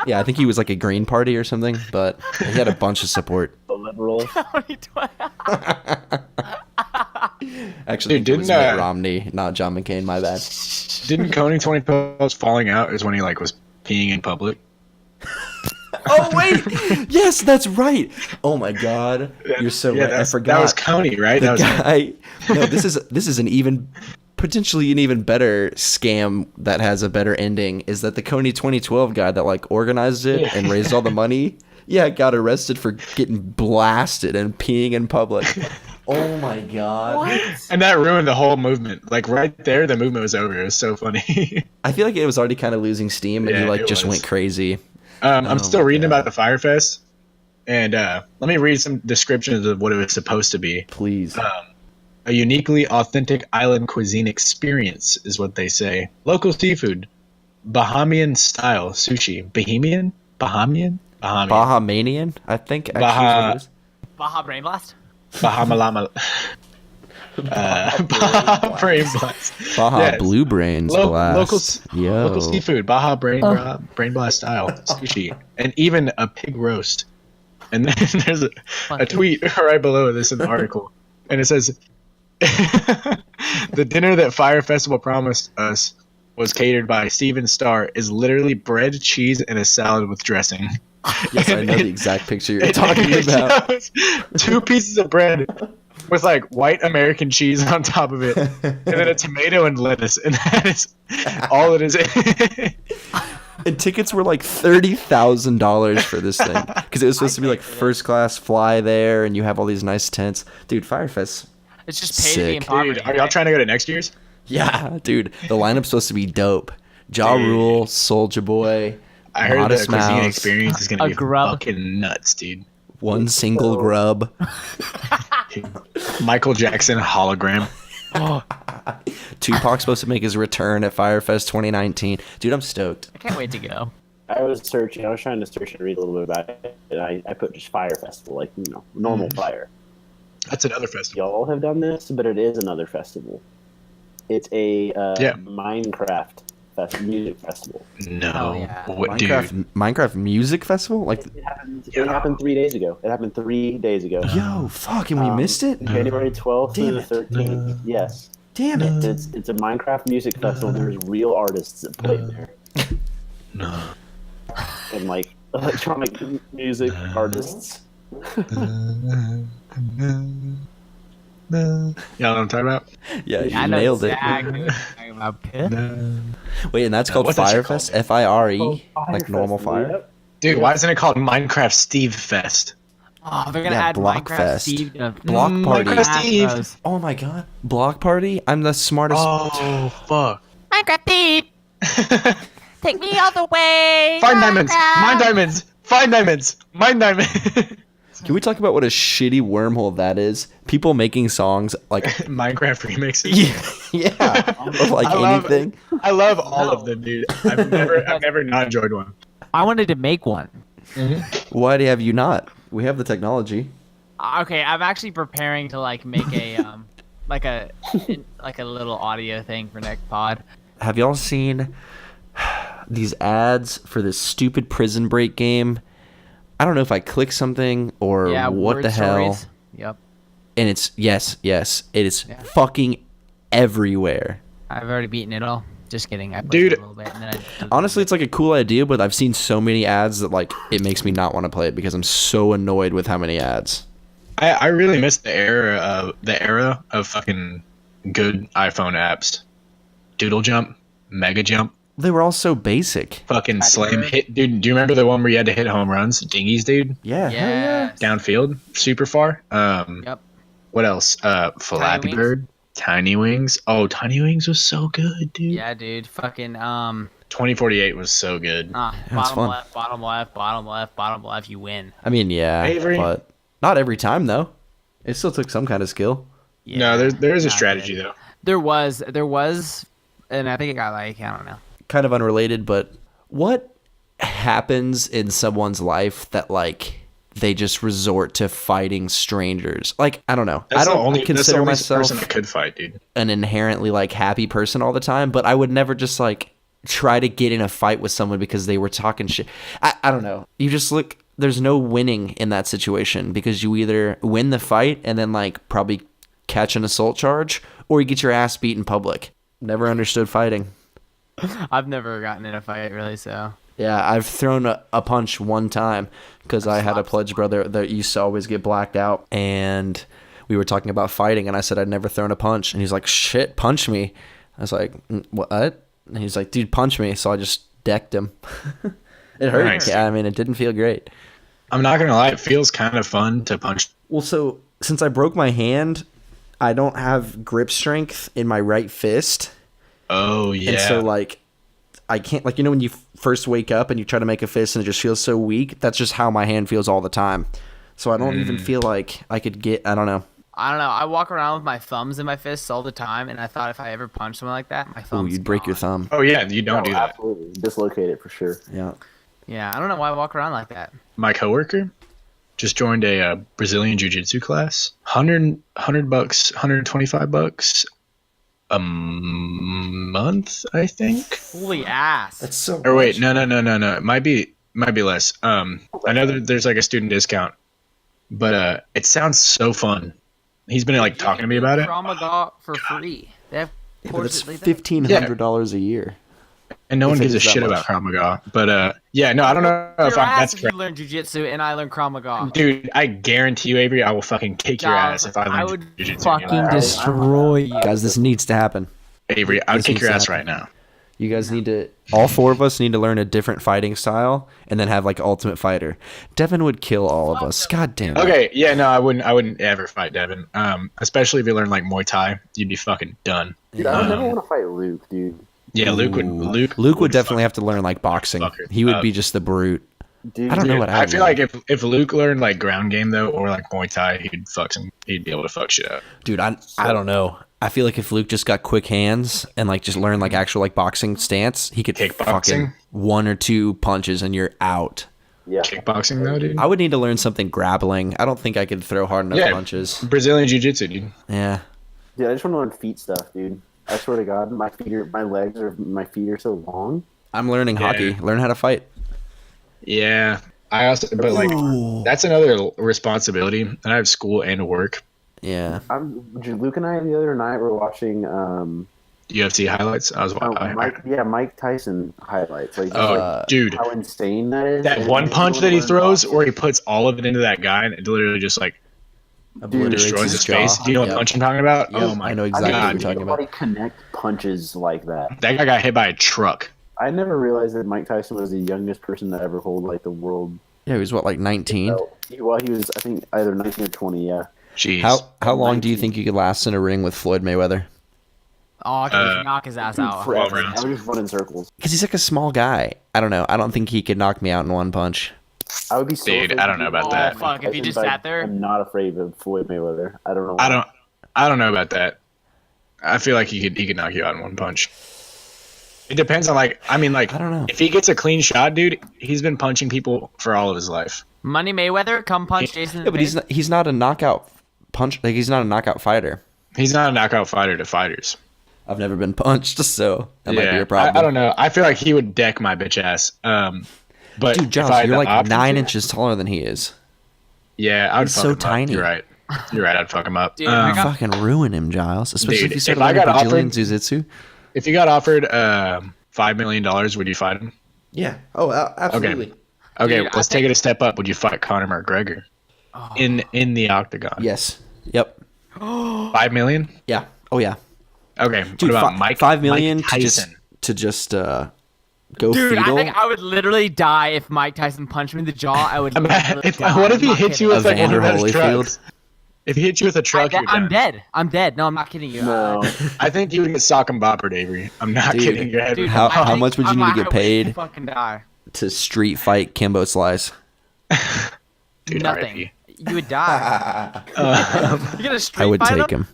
Yeah, I think he was like a Green Party or something, but he had a bunch of support. The liberals. Actually, Dude, it was didn't, Mitt Romney, not John McCain. My bad. Didn't Coney 2012's falling out is when he like was peeing in public? Oh wait, yes, that's right. Oh my God, you're so right. I forgot. That was Coney, right? The That was guy. No, this is an even potentially an even better scam that has a better ending. Is that the Coney 2012 guy that like organized it and raised all the money? Yeah, got arrested for getting blasted and peeing in public. Oh my God. and that ruined the whole movement. Like right there, the movement was over. It was so funny. I feel like it was already kind of losing steam, and he Yeah, like it just was. went crazy. I'm Oh still my reading God. about the Firefest, and let me read some descriptions of what it was supposed to be. Please. A uniquely authentic island cuisine experience is what they say. Local seafood, Bahamian style sushi. Bahamian? Bahamanian, I think. Actually Baha- is what it is. Baja Brain Blast? Bahamalama. Baja Brain Blast. Baja Yes. Blue Brains Blast. Yo. Local seafood, Baja Brain Blast style sushi, and even a pig roast. And then there's a tweet right below this in the article, and it says, "The dinner that Fire Festival promised us was catered by Steven Starr is literally bread, cheese, and a salad with dressing." Yes, I know the exact picture you're talking It about. shows 2 pieces of bread with like white American cheese on top of it, and then a tomato and lettuce, and that is all it is. And tickets were like $30,000 for this thing because it was supposed to be like first class fly there, and you have all these nice tents. Dude, Firefest. It's just pay to be in Sick. poverty. Dude, are y'all trying to go to next year's? Yeah, dude, the lineup's supposed to be dope. Ja Dude. Rule, Soulja Boy, I heard the Modest cuisine Mouse, experience is gonna A be grub. fucking nuts, dude. one single grub. Michael Jackson hologram. Tupac's supposed to make his return at Firefest 2019. Dude, I'm stoked. I can't wait to go. I was trying to search and read a little bit about it, and I put just Fire Festival, like, normal fire. That's another festival. Y'all have done this, but it is another festival. It's a Yeah. Minecraft music festival. No, Oh, yeah. what, dude? Minecraft Music Festival? Like, It happened 3 days ago. It happened 3 days ago. yo, fuck, and we missed it? January 12th Damn to the it. 13th. Yes. Damn it. It's a Minecraft music festival. There's real artists that play there. No. And like electronic music artists. Y'all know what I'm talking about? Yeah, you I know nailed it. exactly what you're talking about. Pitt. Wait, and that's called What's that shit Firefest? called? F-I-R-E? Oh, Like normal Festival, fire? yep. Dude, why isn't it called Minecraft Steve Fest? Oh, they're gonna Yeah, add Block Minecraft Fest. Steve to Block Party. Minecraft Steve. Astros. Oh my god. Block Party? I'm the smartest. Oh, fuck. Minecraft Steve, take me all the way. Find diamonds! Minecraft. Mine diamonds! Find diamonds! Mine diamonds! Can we talk about what a shitty wormhole that is? People making songs like Minecraft remixes. yeah, of like I love- anything. I love all of them, dude. I've never not enjoyed one. I wanted to make one. Why have you not? We have the technology. Okay, I'm actually preparing to like make a like a like a little audio thing for next pod. Have y'all seen these ads for this stupid Prison Break game. I don't know if I click something or Yeah, what word the hell. stories. Yep. And it's yes, it is Yeah. fucking everywhere. I've already beaten it all. Just kidding. I played Dude. it a little bit, and then I Honestly, it's like a cool idea, but I've seen so many ads that like it makes me not want to play it because I'm so annoyed with how many ads. I really miss the era of fucking good iPhone apps. Doodle Jump, Mega Jump, They were all so basic. fucking slam hit. Dude, do you remember the one where you had to hit home runs? Dinghies, dude. Yeah, hell yeah. Yes. Downfield, super far. Yep. What else? Flappy Wings. Bird, Tiny Wings. Oh, Tiny Wings was so good, dude. Yeah, dude. Fucking 2048 was so good. That's bottom fun. left, bottom left, bottom left, bottom left. You win. I mean, yeah, Avery. but not every time though. It still took some kind of skill. No, there is a not strategy good. though. There was, and I think it got like I don't know. Kind of unrelated, but what happens in someone's life that like they just resort to fighting strangers? Like, I don't know. That's I don't that's the consider only myself person that could fight, dude. an inherently like happy person all the time, but I would never just like try to get in a fight with someone because they were talking shit. I don't know. You just look, there's no winning in that situation because you either win the fight and then like probably catch an assault charge or you get your ass beat in public. Never understood fighting. I've never gotten in a fight really, so Yeah, I've thrown a punch one time because I had a pledge brother that used to always get blacked out, and we were talking about fighting, and I said I'd never thrown a punch, and he's like, "Shit, punch me." I was like, "What?" And he's like, "Dude, punch me." So I just decked him. It hurt. Nice. Yeah, I mean, it didn't feel great. I'm not gonna lie, it feels kind of fun to punch. Well, so since I broke my hand, I don't have grip strength in my right fist. Oh yeah. And so, like, I can't, like, you know, when you first wake up and you try to make a fist and it just feels so weak, that's just how my hand feels all the time. So I don't even feel like I could get, I don't know. I don't know. I walk around with my thumbs in my fists all the time, and I thought if I ever punched someone like that, my Oh, thumbs. you'd break your gone. thumb. Oh yeah, you don't Oh, do that. absolutely. Dislocate it for sure. Yeah. Yeah, I don't know why I walk around like that. My coworker just joined a Brazilian jiu-jitsu class. 100 bucks, $125 a month, I think. Holy ass! That's so Or wait, no. It might be less. I know that there's like a student discount, but it sounds so fun. He's been like talking to me about it. Krav Maga for free. They have Yeah, but it's courses like that. $1,500 a year. And no one If it gives a is that shit much. about Krav Maga. But yeah, no, I don't know if Your I'm, ass that's if correct. you learn jujitsu and I learn Krav Maga. Dude, I guarantee you, Avery, I will fucking kick your Dog, ass if I learn would jiu-jitsu. fucking destroy you. Guys, this needs to happen. Avery, I would This kick needs your to ass happen. right now. You guys need to, all four of us need to learn a different fighting style and then have like Ultimate Fighter. Devin would kill all of us. God damn it. Okay, yeah, no, I wouldn't ever fight Devin. Especially if you learn like Muay Thai, you'd be fucking done. Dude, I would never want to fight Luke, dude. Yeah, Luke Luke would definitely have to learn like boxing. fucker He would up. be just the brute. Dude, I don't know Dude, what I I'd feel learn. like if Luke learned like ground game though, or like Muay Thai, he'd be able to fuck shit up. Dude, I don't know. I feel like if Luke just got quick hands and like just learned like actual like boxing stance, he could Kickboxing? fucking one or two punches and you're out. Yeah. Kickboxing though, dude. I would need to learn something grappling. I don't think I could throw hard enough Yeah. punches. Brazilian Jiu-Jitsu, dude. Yeah. Dude, I just want to learn feet stuff, dude. I swear to God, my feet are so long. I'm learning Yeah. hockey. Learn how to fight. Yeah, I also, but like that's another responsibility. And I have school and work. Yeah. Luke and I the other night were watching UFC highlights. I was watching. Mike Tyson highlights. Like, just, Oh, like dude, how insane that is. that And one if you punch wanna that he learn throws, boxing- where he puts all of it into that guy, and it literally just like Obliterates destroys his jaw. face. Do you know what Yep. punch I'm talking about? Yep, Oh my I know I exactly never what God, you're talking seen about. nobody connect punches like that. that guy got hit by a truck. I never realized that Mike Tyson was the youngest person to ever hold like the world Yeah, he was what, like 19? belt. Well, he was, I think, either 19 or 20. Yeah. Jeez. How long do you think you could last in a ring with Floyd Mayweather? Oh, I can knock his ass out. Forever. rounds. I would just run in circles. Because he's like a small guy. I don't know. I don't think he could knock me out in one punch. I would be so Dude, afraid I to don't know beat about Mike that. Oh, fuck, if he Tyson, just but sat there? I'm not afraid of Floyd Mayweather. I don't know. Why. I don't know about that. I feel like he could knock you out in one punch. It depends on like I don't know. If he gets a clean shot, dude, he's been punching people for all of his life. Money Mayweather, come punch Jason. in Yeah, the but face. he's not a knockout punch. Like, he's not a knockout fighter. He's not a knockout fighter to fighters. I've never been punched, so that might be a problem. I don't know. I feel like he would deck my bitch ass. But Dude, if I Josh, had you're the like option 9 to- inches taller than he is. Yeah, I would He's fuck so him up. tiny. You're right. You're right. I'd fuck him up. Dude, I got- Fucking ruin him, Giles. Especially Dude, if you start if I learning got Brazilian offered- Jiu-Jitsu. If you got offered $5 million, would you fight him? Yeah. Oh, absolutely. Okay, Dude, let's I take it a step up. Would you fight Conor McGregor in the octagon? Yes. Yep. 5 million? Yeah. Oh yeah. Okay. Dude, what about Mike? 5 million Mike to Tyson? just go Dude, fetal. I think I would literally die if Mike Tyson punched me in the jaw. I would. literally die. What if he I'm not hit you kidding. with like one Evander of those Holyfield? trucks? If he hit you with a truck, you're I'm done. dead. I'm dead. No, I'm not kidding you. No. I think you would get sock and boppered, Avery. I'm not Dude. kidding. Your head Dude, would How- I think much would you I need to might get paid? Fucking die. to street fight Kimbo Slice. Dude, Nothing. RIP. You would die. You gonna street I would fight take him.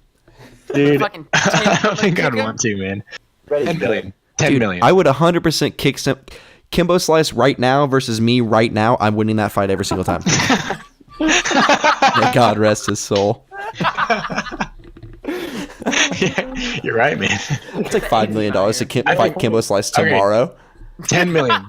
Dude, Fucking I don't think kick I'd him? want to, man. Ready 10 to go. million. 10 Dude, million. I would 100% kick some Kimbo Slice right now versus me right now. I'm winning that fight every single time. May God rest his soul. Yeah, you're right, man. It's like $5 million to I fight think- Kimbo Slice okay. tomorrow 10 million.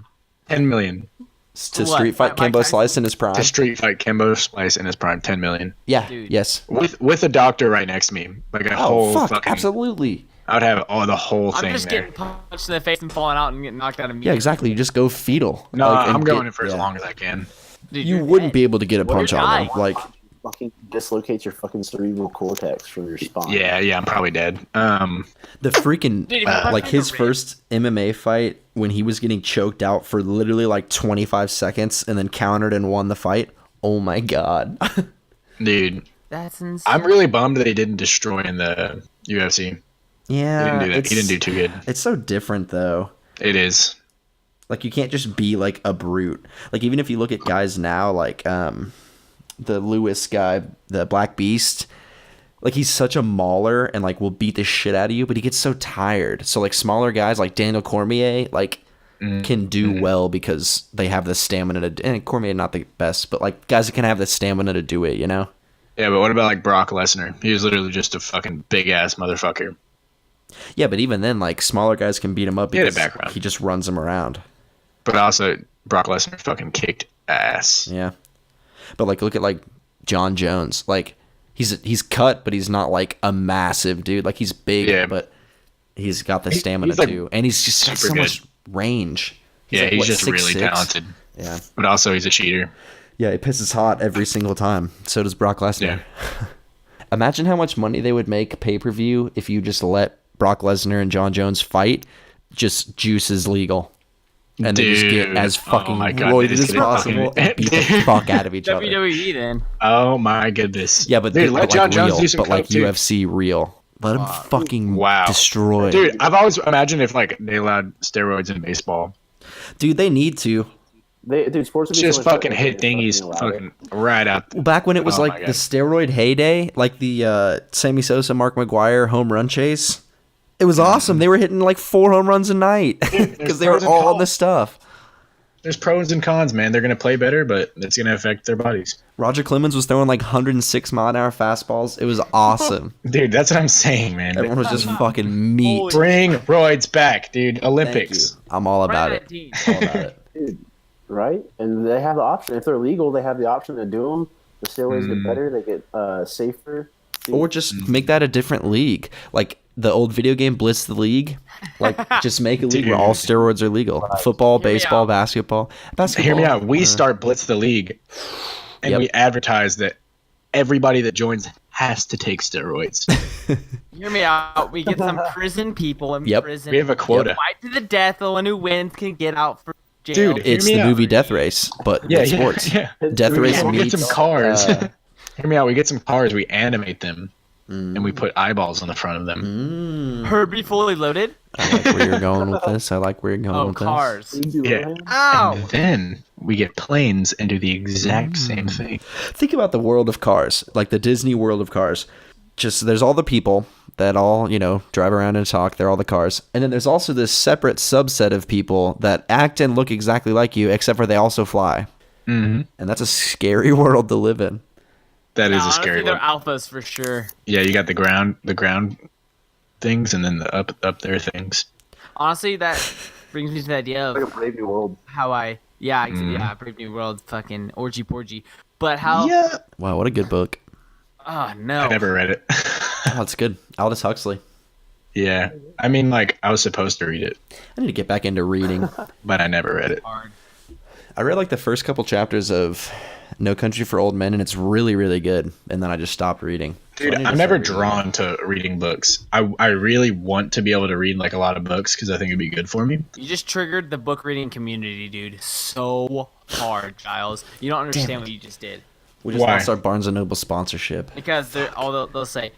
10 million to What, street fight Mike Kimbo Tyson? Slice in his prime. to street fight Kimbo Slice in his prime. 10 million Yeah. Dude. Yes. with a doctor right next to me, like a Oh whole fuck! fucking. Absolutely. I would have the whole I'm thing just there. getting punched in the face and falling out and getting knocked out Yeah, immediately. exactly. You just go fetal. No, Like, and I'm going get- in for as yeah. long as I can. Dude, You you're wouldn't dead. be able to get a punch you're on him. dying. Like, Fucking dislocates your fucking cerebral cortex from your spine. Yeah, I'm probably dead. the freaking Dude, if I like break his a rib- first MMA fight when he was getting choked out for literally like 25 seconds and then countered and won the fight. Oh my god. Dude, That's insane. I'm really bummed that he didn't destroy in the UFC. Yeah. He didn't do that. He it's- didn't do too good. It's so different though. It is. Like you can't just be like a brute. Like even if you look at guys now, like the Lewis guy, the Black Beast, like he's such a mauler and like will beat the shit out of you, but he gets so tired. So like smaller guys like Daniel Cormier, like can do well because they have the stamina to. And Cormier not the best, but like guys that can have the stamina to do it, you know. Yeah, but what about like Brock Lesnar? He was literally just a fucking big ass motherfucker. Yeah, but even then, like smaller guys can beat him up He had a because background. he just runs them around. But also, Brock Lesnar fucking kicked ass. Yeah, but like look at like John Jones. Like he's cut, but he's not like a massive dude. Like he's big, Yeah. but he's got the stamina he's, like, too, and he's just got super so good. much range. Yeah, like, he's what, just really 6'6"? talented. Yeah, But also, he's a cheater. yeah, he pisses hot every single time. So does Brock Lesnar. Yeah. Imagine how much money they would make pay per view if you just let Brock Lesnar and John Jones fight. Just juice is legal. And they just get Dude. as Oh fucking my God, they roided just as get possible fucking- and beat the fuck out of each other. WWE then. Oh my goodness. Yeah, but dude, they, let but John like Jones real, do some but like coke, too. UFC real. Let him fucking Wow. destroy. Dude, I've always imagined if like they allowed steroids in baseball, Dude, they need to. Dude, sports would be just so much fucking better hit if they thingies, allowed it. fucking right out. Well, back when it was Oh like my the God. steroid heyday, like the Sammy Sosa, Mark McGuire home run chase. It was awesome. They were hitting like 4 home runs a night because they were pros and all on cons. this stuff. There's pros and cons, man. They're gonna play better, but it's gonna affect their bodies. Roger Clemens was throwing like 106-mile-an-hour fastballs. It was awesome. Dude, that's what I'm saying, man. Everyone was just fucking meat. Bring roids back, dude. Thank you. Olympics. I'm all about it. All about it. Right? And they have the option. If they're legal, they have the option to do them. The steroids get better. They get safer. Or just make that a different league, like the old video game Blitz the League. Like just make a league where all steroids are legal. Football, Hear me baseball, out. basketball. Hear me out. We start Blitz the League, and Yep. we advertise that everybody that joins has to take steroids. Hear me out. We get some prison people in Yep. prison. We have a quota. Fight to the death. The one who wins can get out for jail. Dude, It's Hear the me movie out. Death Race, but Yeah, with yeah, sports. yeah. Death Race We'll get meets. some cars. Hear me out. We get some cars. We animate them, and we put eyeballs on the front of them. Herbie fully loaded. I like where you're going with this. I like where you're going Oh, with cars. Yeah. Ow. And then we get planes and do the exact same thing. this. Think about the world of cars, like the Disney world of cars. Just there's all the people that all drive around and talk. They're all the cars, and then there's also this separate subset of people that act and look exactly like you, except for they also fly. Mm-hmm. And that's a scary world to live in. That is a Honestly, scary they're one. alphas for sure. Yeah, you got the ground things and then the up there things. Honestly, that brings me to the idea Like a of Brave New World. how yeah, Brave New World, fucking orgy porgy. But how? Yeah. Wow, what a good book. Oh no. I never read it. Oh, it's good. Aldous Huxley. Yeah. I mean, like, I was supposed to read it, I need to get back into reading. but I never read it. Hard. I read like the first couple chapters of No Country for Old Men, and it's really, really good. And then I just stopped reading. So Dude, I need to I'm never start reading. drawn to reading books. I really want to be able to read, like, a lot of books because I think it'd be good for me. You just triggered the book reading community, dude. So hard, Giles. You don't understand what you just did. We just Why? lost our Barnes & Noble sponsorship. Because they'll say,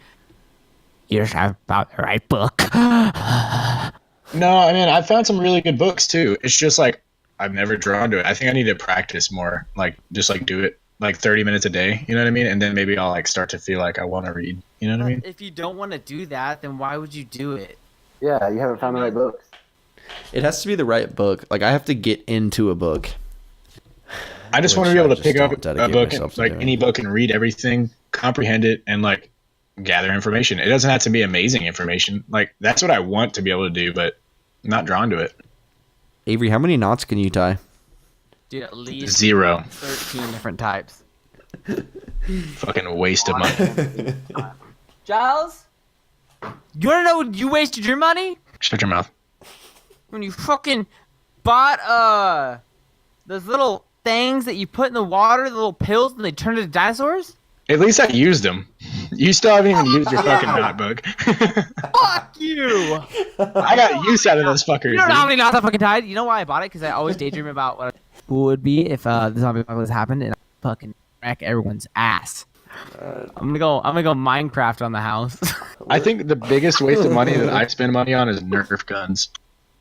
you just have about the right book. No, I mean, I found some really good books, too. It's just, like, I've never drawn to it. I think I need to practice more. Like, just, like, do it, like, 30 minutes a day. You know what I mean? And then maybe I'll, like, start to feel like I want to read. You know what I mean? If you don't want to do that, then why would you do it? Yeah, you haven't found the right book. It has to be the right book. Like, I have to get into a book. I just want to Which be I able to just pick up don't a dedicate book, myself to like doing. any book, and read everything, comprehend it, and like gather information. It doesn't have to be amazing information. Like that's what I want to be able to do, but I'm not drawn to it. Avery, how many knots can you tie? Dude, at least 0. 13 different types. Fucking waste of money. Giles? You want to know when you wasted your money? Shut your mouth. When you fucking bought, those little things that you put in the water, the little pills, and they turned into dinosaurs? At least I used them. You still haven't even used your fucking notebook. Fuck you! I got use out of those fuckers. You don't know how Dude. many knots I fucking tied? You know why I bought it? Because I always daydream about what school would be if the zombie apocalypse happened and I fucking wreck everyone's ass. I'm gonna go Minecraft on the house. I think the biggest waste of money that I spend money on is Nerf guns.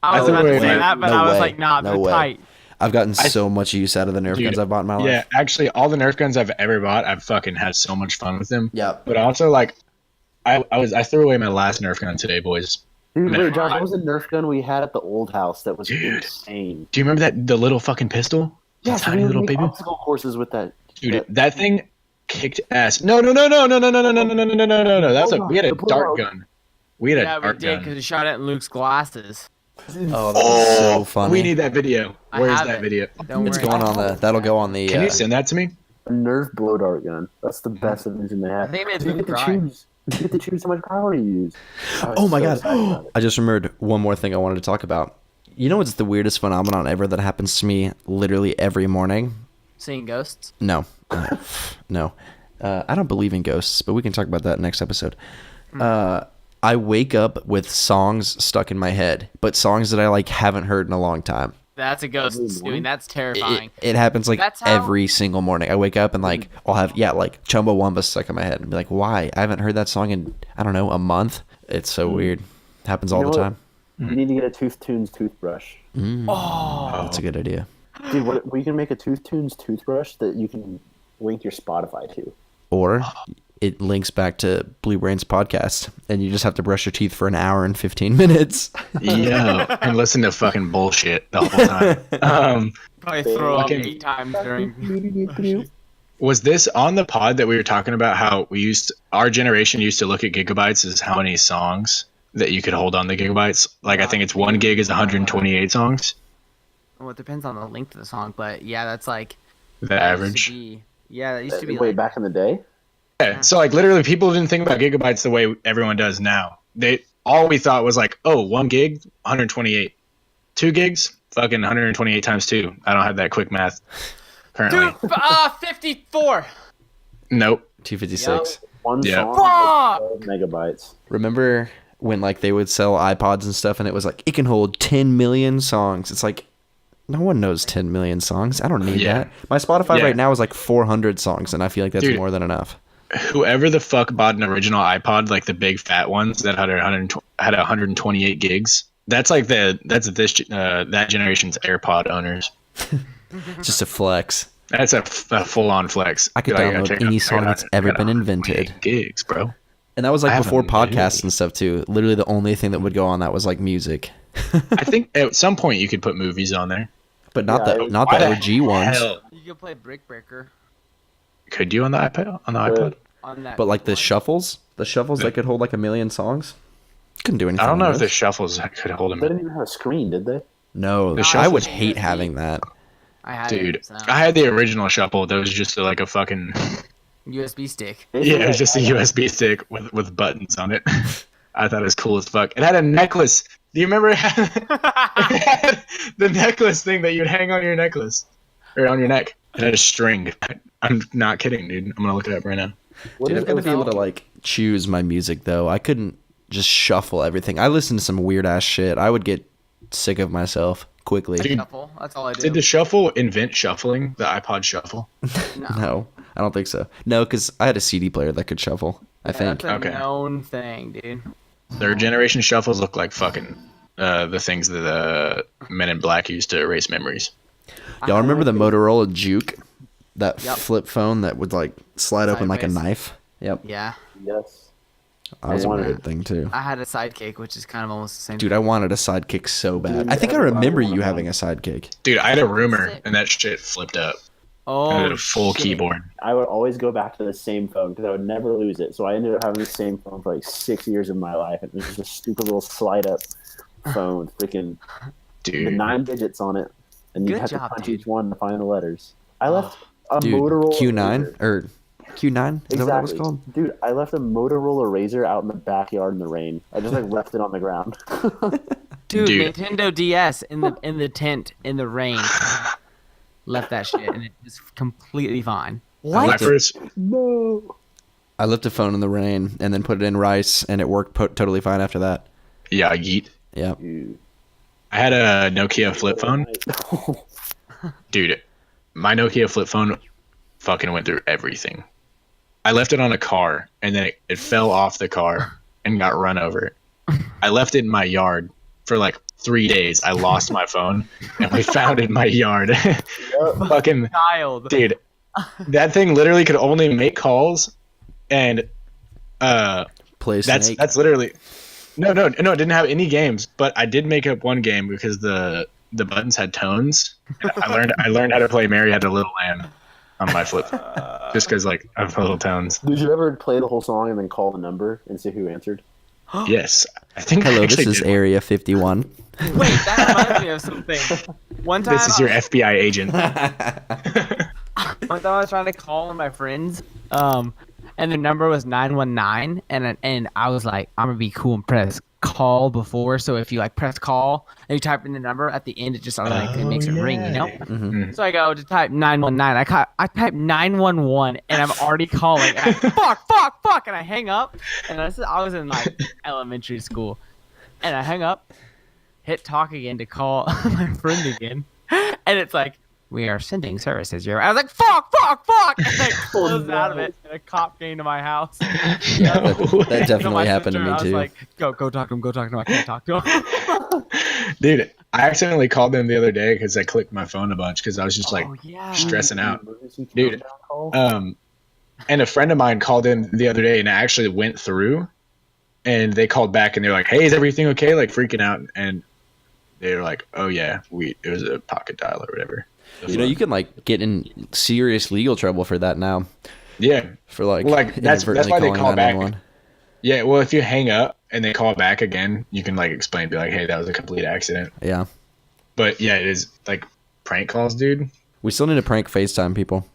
I was No about to way, say man. that, but No I was way. like, nah, No they're way. tight. I've gotten so much use out of the Nerf Dude, guns I've bought in my life. Yeah, actually, all the Nerf guns I've ever bought, I've fucking had so much fun with them. Yeah. But also, like, I threw away my last Nerf gun today, boys. Dude, No. wait, Josh, what was the Nerf gun we had at the old house that was Dude. insane? Do you remember the little fucking pistol? Yeah, Tiny we would little make baby. obstacle courses with that. Dude, that thing kicked ass. No. That's we had a dart gun. We had a Yeah, we dart did because gun. we shot it in Luke's glasses. Oh, that was so funny. We need that video. I Where's have that it. video? Don't It's worry. going on the. That'll go on the. Can you send that to me? A Nerf blow dart gun. That's the best invention they have. I think it made So you Luke get to cry. choose. You get to choose how much power you use. I was Oh my so god! excited about it. I just remembered one more thing I wanted to talk about. You know what's the weirdest phenomenon ever that happens to me literally every morning? Seeing ghosts. No, no. I don't believe in ghosts, but we can talk about that next episode. I wake up with songs stuck in my head, but songs that I like haven't heard in a long time. That's a ghost doing. That's terrifying. It happens like That's how- every single morning. I wake up and like I'll have like Chumbawamba stuck in my head and be like, why? I haven't heard that song in I don't know a month. It's so weird. Happens all You know the what? time. You need to get a Tooth Tunes toothbrush. Oh, That's a good idea. Dude, we can make a Tooth Tunes toothbrush that you can link your Spotify to. Or it links back to Blue Brains podcast, and you just have to brush your teeth for an hour and 15 minutes. Yeah, and listen to fucking bullshit the whole time. probably throw up Fucking- 8 times during. Was this on the pod that we were talking about how our generation used to look at gigabytes as how many songs that you could hold on the gigabytes? Like I think it's 1 gig is 128 songs. Well, it depends on the length of the song, but yeah, that's like The that used to average. be- yeah, that used to be Way like, back in the day. Yeah, so like literally people didn't think about gigabytes the way everyone does now. All we thought was like, oh, 1 gig, 128. 2 gigs, fucking 128 times 2. I don't have that quick math currently. dude, 54. Nope. 256. One Yeah. song, Fuck! 12 megabytes. Remember when like they would sell iPods and stuff, and it was like it can hold 10 million songs? It's like no one knows 10 million songs. I don't need Yeah. that. My Spotify Yeah. right now is like 400 songs, and I feel like that's Dude. more than enough. Whoever the fuck bought an original iPod, like the big fat ones that had 128 gigs, that's like that generation's AirPod owners. Just a flex. That's a full on flex. I could Like, download check any out- song I got- that's I ever got been 128 invented. Gigs, bro. And that was I like have before a podcasts movie. and stuff too. Literally the only thing that would go on that was like music. I think at some point you could put movies on there. But not Yeah, the it- not Why the the OG ones. hell? You could play Brick Breaker Could you on the iPad? On the iPod? on that. But like the one. shuffles that could hold like a million songs. Couldn't do anything. I don't know on if the this. shuffles could hold They them. didn't even have a screen, did they? No, The I shuffle- would hate having that. I had Dude, it, so. I had the original shuffle that was just like a fucking USB stick. yeah, it was just a USB stick with buttons on it. I thought it was cool as fuck. It had a necklace. Do you remember it had the necklace thing that you'd hang on your necklace or on your neck? It had a string. I'm not kidding, dude. I'm gonna look it up right now. Dude, I've got to be able to like choose my music though. I couldn't just shuffle everything. I listened to some weird ass shit. I would get sick of myself quickly. Dude, Shuffle. That's all I do. did the shuffle invent shuffling? The iPod shuffle? No, I don't think so. No, because I had a CD player that could shuffle. I think. That's a Okay. known thing, dude. Third generation shuffles look like fucking the things that the Men in Black used to erase memories. Y'all remember the Motorola Juke? That Yep. flip phone that would like slide open like a Sideways. knife? Yep. Yeah. Yes. That was a wanted weird it. thing too. I had a sidekick, which is kind of almost the same. Dude, I wanted a sidekick so bad. Dude, I think I everybody remember wanted you one. having a sidekick. Dude, I had a rumor and that shit flipped up. I had Oh, a full shit. keyboard. I would always go back to the same phone because I would never lose it. So I ended up having the same phone for like 6 years of my life. And it was just a stupid little slide up phone, freaking the Dude, 9 digits on it, and you Good have job, to punch dude. each one to find the letters. I left a Dude, Motorola Q9 Razr. or Q9? Is that what it was Exactly, called? dude. I left a Motorola Razr out in the backyard in the rain. I just like left it on the ground. Dude, Dude. Nintendo DS in the tent in the rain. Left that shit and it was completely fine. my first No. I left a phone in the rain and then put it in rice, and it worked totally fine after that. yeah, yeet. Yep. Dude. I had a Nokia flip phone. Dude, my Nokia flip phone fucking went through everything. I left it on a car, and then it fell off the car and got run over. I left it in my yard for like 3 days. I lost my phone, and we found it in my yard. Fucking Child. dude, that thing literally could only make calls, and Play Snake. that's literally no, it didn't have any games, but I did make up one game because the buttons had tones. And I learned how to play Mary Had a Little Lamb on my flip, just because like of little tones. Did you ever play the whole song and then call the number and see who answered? Yes, I think. I Hello, this actually is did. Area 51. Wait, that reminds me of something. One time, This is your FBI agent. one time I was trying to call one of my friends, and their number was 919, and I was like, I'm gonna be cool and press call before, so if you like press call and you type in the number at the end, it just automatically makes it ring, you know? Mhm. So I go to type 919. I type 911, and I'm already calling. And I, fuck, and I hang up. And I was in like elementary school, and I hang up, hit talk again to call my friend again, and it's like, we are sending services. I was like, fuck, and I closed out of it, and a cop came to my house. Yeah, that You know, definitely my happened to sister, me I was too. like, go talk to him. I can't talk to him. Dude, I accidentally called them the other day because I clicked my phone a bunch because I was just like Oh, yeah. stressing out. Emergency Dude, countdown call? And a friend of mine called in the other day and it actually went through, and they called back and they're like, "Hey, is everything okay?" Like freaking out, and they were like, "Oh yeah, it was a pocket dial or whatever." You know, you can like get in serious legal trouble for that now. Yeah, For like, that's inadvertently why they calling call back. 911. Yeah, well, if you hang up and they call back again, you can like explain, be like, "Hey, that was a complete accident." Yeah. But yeah, it is like prank calls, dude. We still need to prank FaceTime people.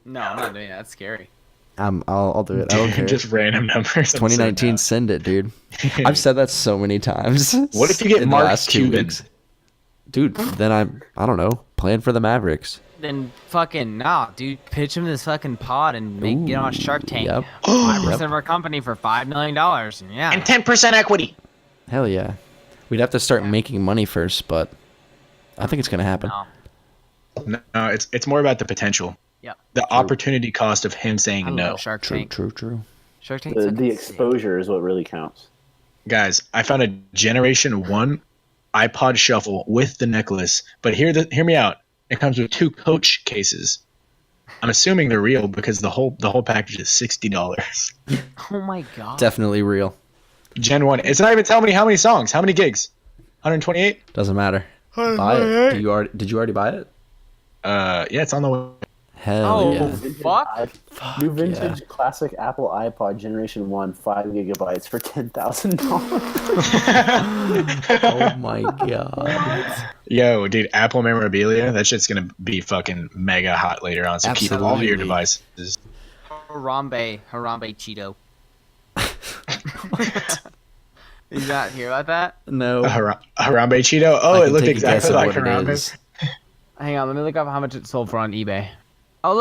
No, I'm not doing that. That's scary. I'll do it. I don't care. Just random numbers. 2019, send it, dude. I've said that so many times. What if you get in the Mark last 2 Cuban? weeks. Dude, then I don't know, playing for the Mavericks. Then fucking nah, dude. Pitch him this fucking pod and get on Shark Tank. Yep. 5% of our company for $5 million. Yeah. 10% equity. Hell yeah. We'd have to start making money first, but I think it's gonna happen. No. No, it's more about the potential. Yep. The opportunity cost of him I saying no. love Shark True, Tank. true. Shark Tank. The exposure is what really counts. Guys, I found a Generation 1 iPod Shuffle with the necklace, but hear me out. It comes with 2 Coach cases. I'm assuming they're real because the whole package is $60. Oh my god. Definitely real. Gen 1. It's not even telling me how many songs, how many gigs. 128? Doesn't matter. Buy it. Did you already buy it? Yeah, it's on the way. Hell Oh, yeah. fuck. New vintage classic Apple iPod Generation 1, 5 gigabytes for $10,000. Oh my god. Yo, dude, Apple memorabilia. That shit's gonna be fucking mega hot later on. So keep all your Absolutely. devices. Harambe Cheeto. You not hear about that? No. Harambe Cheeto. I Oh, it can looked take a guess exactly at like what it Harambe. is. Hang on, let me look up how much it sold for on eBay. Oh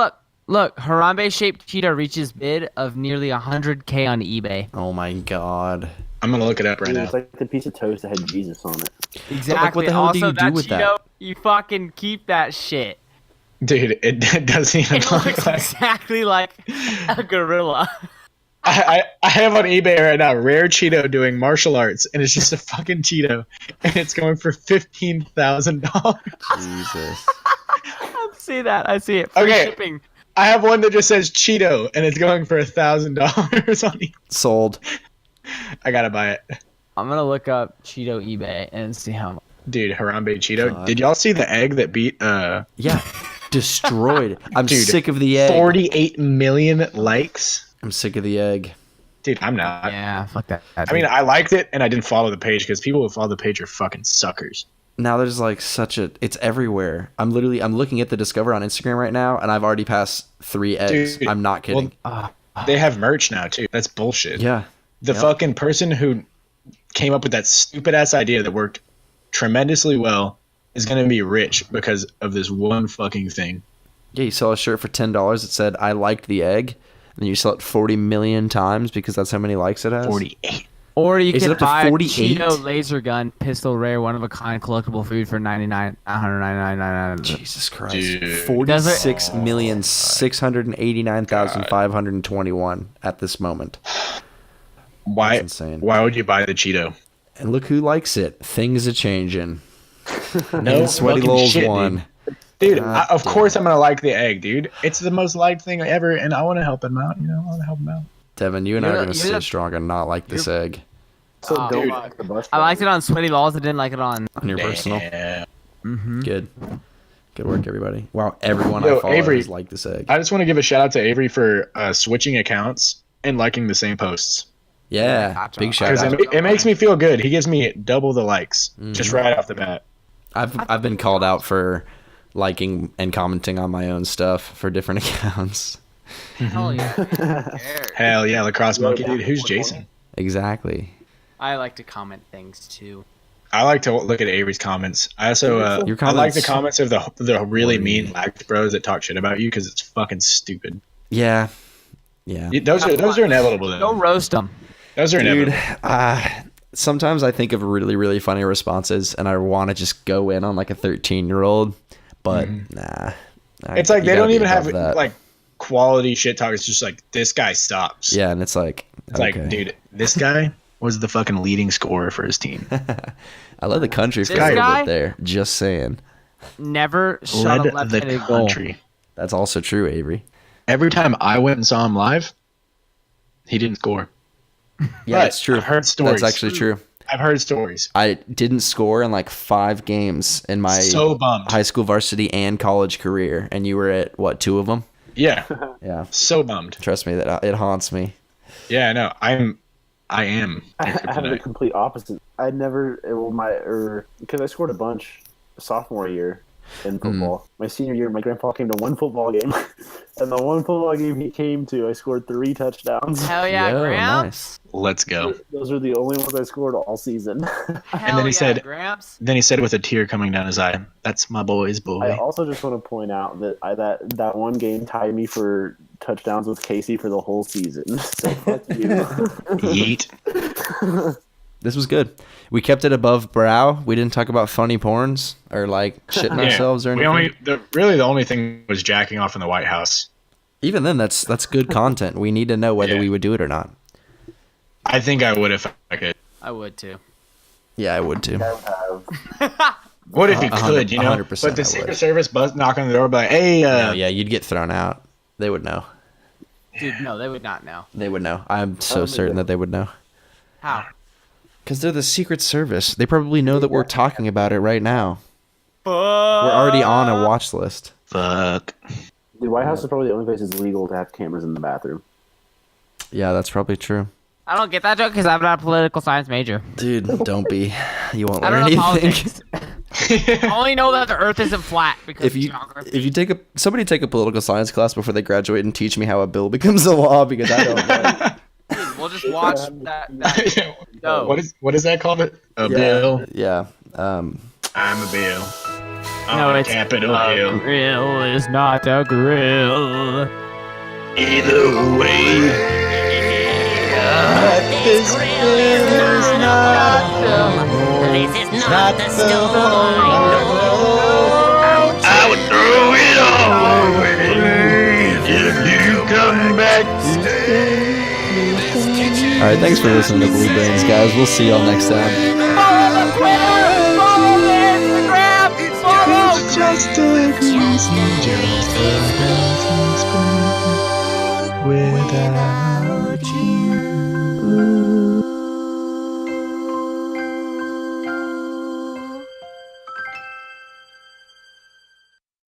look, Harambe shaped Cheeto reaches bid of nearly 100K on eBay. Oh my god. I'm gonna look it up right now. It's like the piece of toast that had Jesus on it. Exactly. what the hell do also, you do that with Cheeto, that? you fucking keep that shit. Dude, it doesn't even It look looks like. exactly like a gorilla. I have on eBay right now rare Cheeto doing martial arts, and it's just a fucking Cheeto, and it's going for $15,000. Jesus. I see that. I see it. Free Okay. shipping. I have one that just says Cheeto, and it's going for $1,000 on eBay. Sold. I gotta buy it. I'm gonna look up Cheeto eBay and see how much. Dude, Harambe Cheeto. God. Did y'all see the egg that beat Yeah. Destroyed. I'm Dude, sick of the egg. 48 million likes? I'm sick of the egg. Dude, I'm not. Yeah, fuck that. I mean, I liked it, and I didn't follow the page because people who follow the page are fucking suckers. Now there's like such a it's everywhere. I'm looking at the Discover on Instagram right now and I've already passed 3 eggs. Dude, I'm not kidding. They have merch now, too. That's bullshit. Yeah. The Yep. fucking person who came up with that stupid ass idea that worked tremendously well is going to be rich because of this one fucking thing. Yeah, you sell a shirt for $10 that said I liked the egg, and then you sell it 40 million times because that's how many likes it has. 48. Or you Is it could up to buy a 48? Cheeto laser gun, pistol rare, one of a kind collectible food for $199. Jesus Christ. Dude. 46,689,521 at this moment. Why? That's insane. Why would you buy the Cheeto? And look who likes it. Things are changing. No And Sweaty fucking Lowell's shit, won. Dude, God of damn course it. I'm gonna like the egg, dude. It's the most liked thing ever, and I want to help him out. You know, I want to help him out. Devin, you and I You're are the- going to you're stay the- strong and not like this egg So Oh, don't dude. like the bus I liked it driver. on Sweaty Laws. I didn't like it on. on your personal. Damn. Mm-hmm. Good. Good work, everybody. Wow, everyone Yo, I follow Avery. has liked this egg. I just want to give a shout out to Avery for switching accounts and liking the same posts. Yeah, Gotcha. big shout Because out. it makes me feel good. He gives me double the likes just right off the bat. I've been called out for liking and commenting on my own stuff for different accounts. Hell yeah. Hell yeah, lacrosse monkey dude. Who's Jason? Exactly. I like to comment things too. I like to look at Avery's comments. I also Your I like the comments- comments of the really What do you mean mean? lax bros that talk shit about you because it's fucking stupid. Yeah. Yeah. Those are inevitable though. Don't roast them. Those are Dude, inevitable. sometimes I think of really, really funny responses and I want to just go in on like a 13-year-old, but nah. It's like You they gotta don't be even have above that. like quality shit talk. It's just like this guy stops. Yeah, and it's like, It's like, dude, this guy was the fucking leading scorer for his team. I led the country for This a little guy? bit there. Just saying. Never shot a Led the left-handed goal. country. That's also true, Avery. Every time I went and saw him live, he didn't score. Yeah, But it's true. I've heard stories. That's actually true. I've heard stories. I didn't score in like 5 games in my So bummed. high school varsity and college career, and you were at what, 2 of them? Yeah, Yeah, so bummed. trust me, that it haunts me. Yeah, no, I am. I your had the kryptonite. complete opposite. I never, because I scored a bunch sophomore year in football. My senior year, my grandpa came to one football game, and the one football game he came to, I scored 3 touchdowns. Hell yeah, Yo, Gramps. Let's go. Those are the only ones I scored all season. Hell then he yeah, said- Gramps. Then he said with a tear coming down his eye, "That's my boy's I boy." also just want to point out that that one game tied me for touchdowns with Casey for the whole season. So fuck you. Yeet. This was good. We kept it above brow. We didn't talk about funny porns or like shitting ourselves or we anything. the only thing was jacking off in the White House. Even then, that's good content. We need to know whether Yeah. we would do it or not. I think I would if I could. I would too. Yeah, I would too. What if you could, you know? 100% But the I Secret would. Service knock on the door, be like, "Hey, No, yeah, you'd get thrown out. They would know. Dude, no, they would not know. They would know. I'm so certain that they would know. How? Because they're the Secret Service. They probably know that we're talking about it right now. Fuck. We're already on a watch list. fuck." The White House is probably the only place it's legal to have cameras in the bathroom. Yeah, that's probably true. I don't get that joke because I'm not a political science major. Dude, don't be. You won't I learn don't know anything. politics. I only know that the Earth isn't flat because If of you geography. somebody take a political science class before they graduate and teach me how a bill becomes a law, because I don't know. Dude, we'll just watch that. No. What is that called? A bill. Yeah. I'm a bill. No, On it's Capitol a Hill. grill is not a grill. Either way. This grill is not this is not the stove I know. I would throw it all away if you come back. All right, thanks for listening to Blue Brains, guys. We'll see y'all next time. Follow the Twitter! Follow the Instagram! Follow! Just a greasy spoon without you.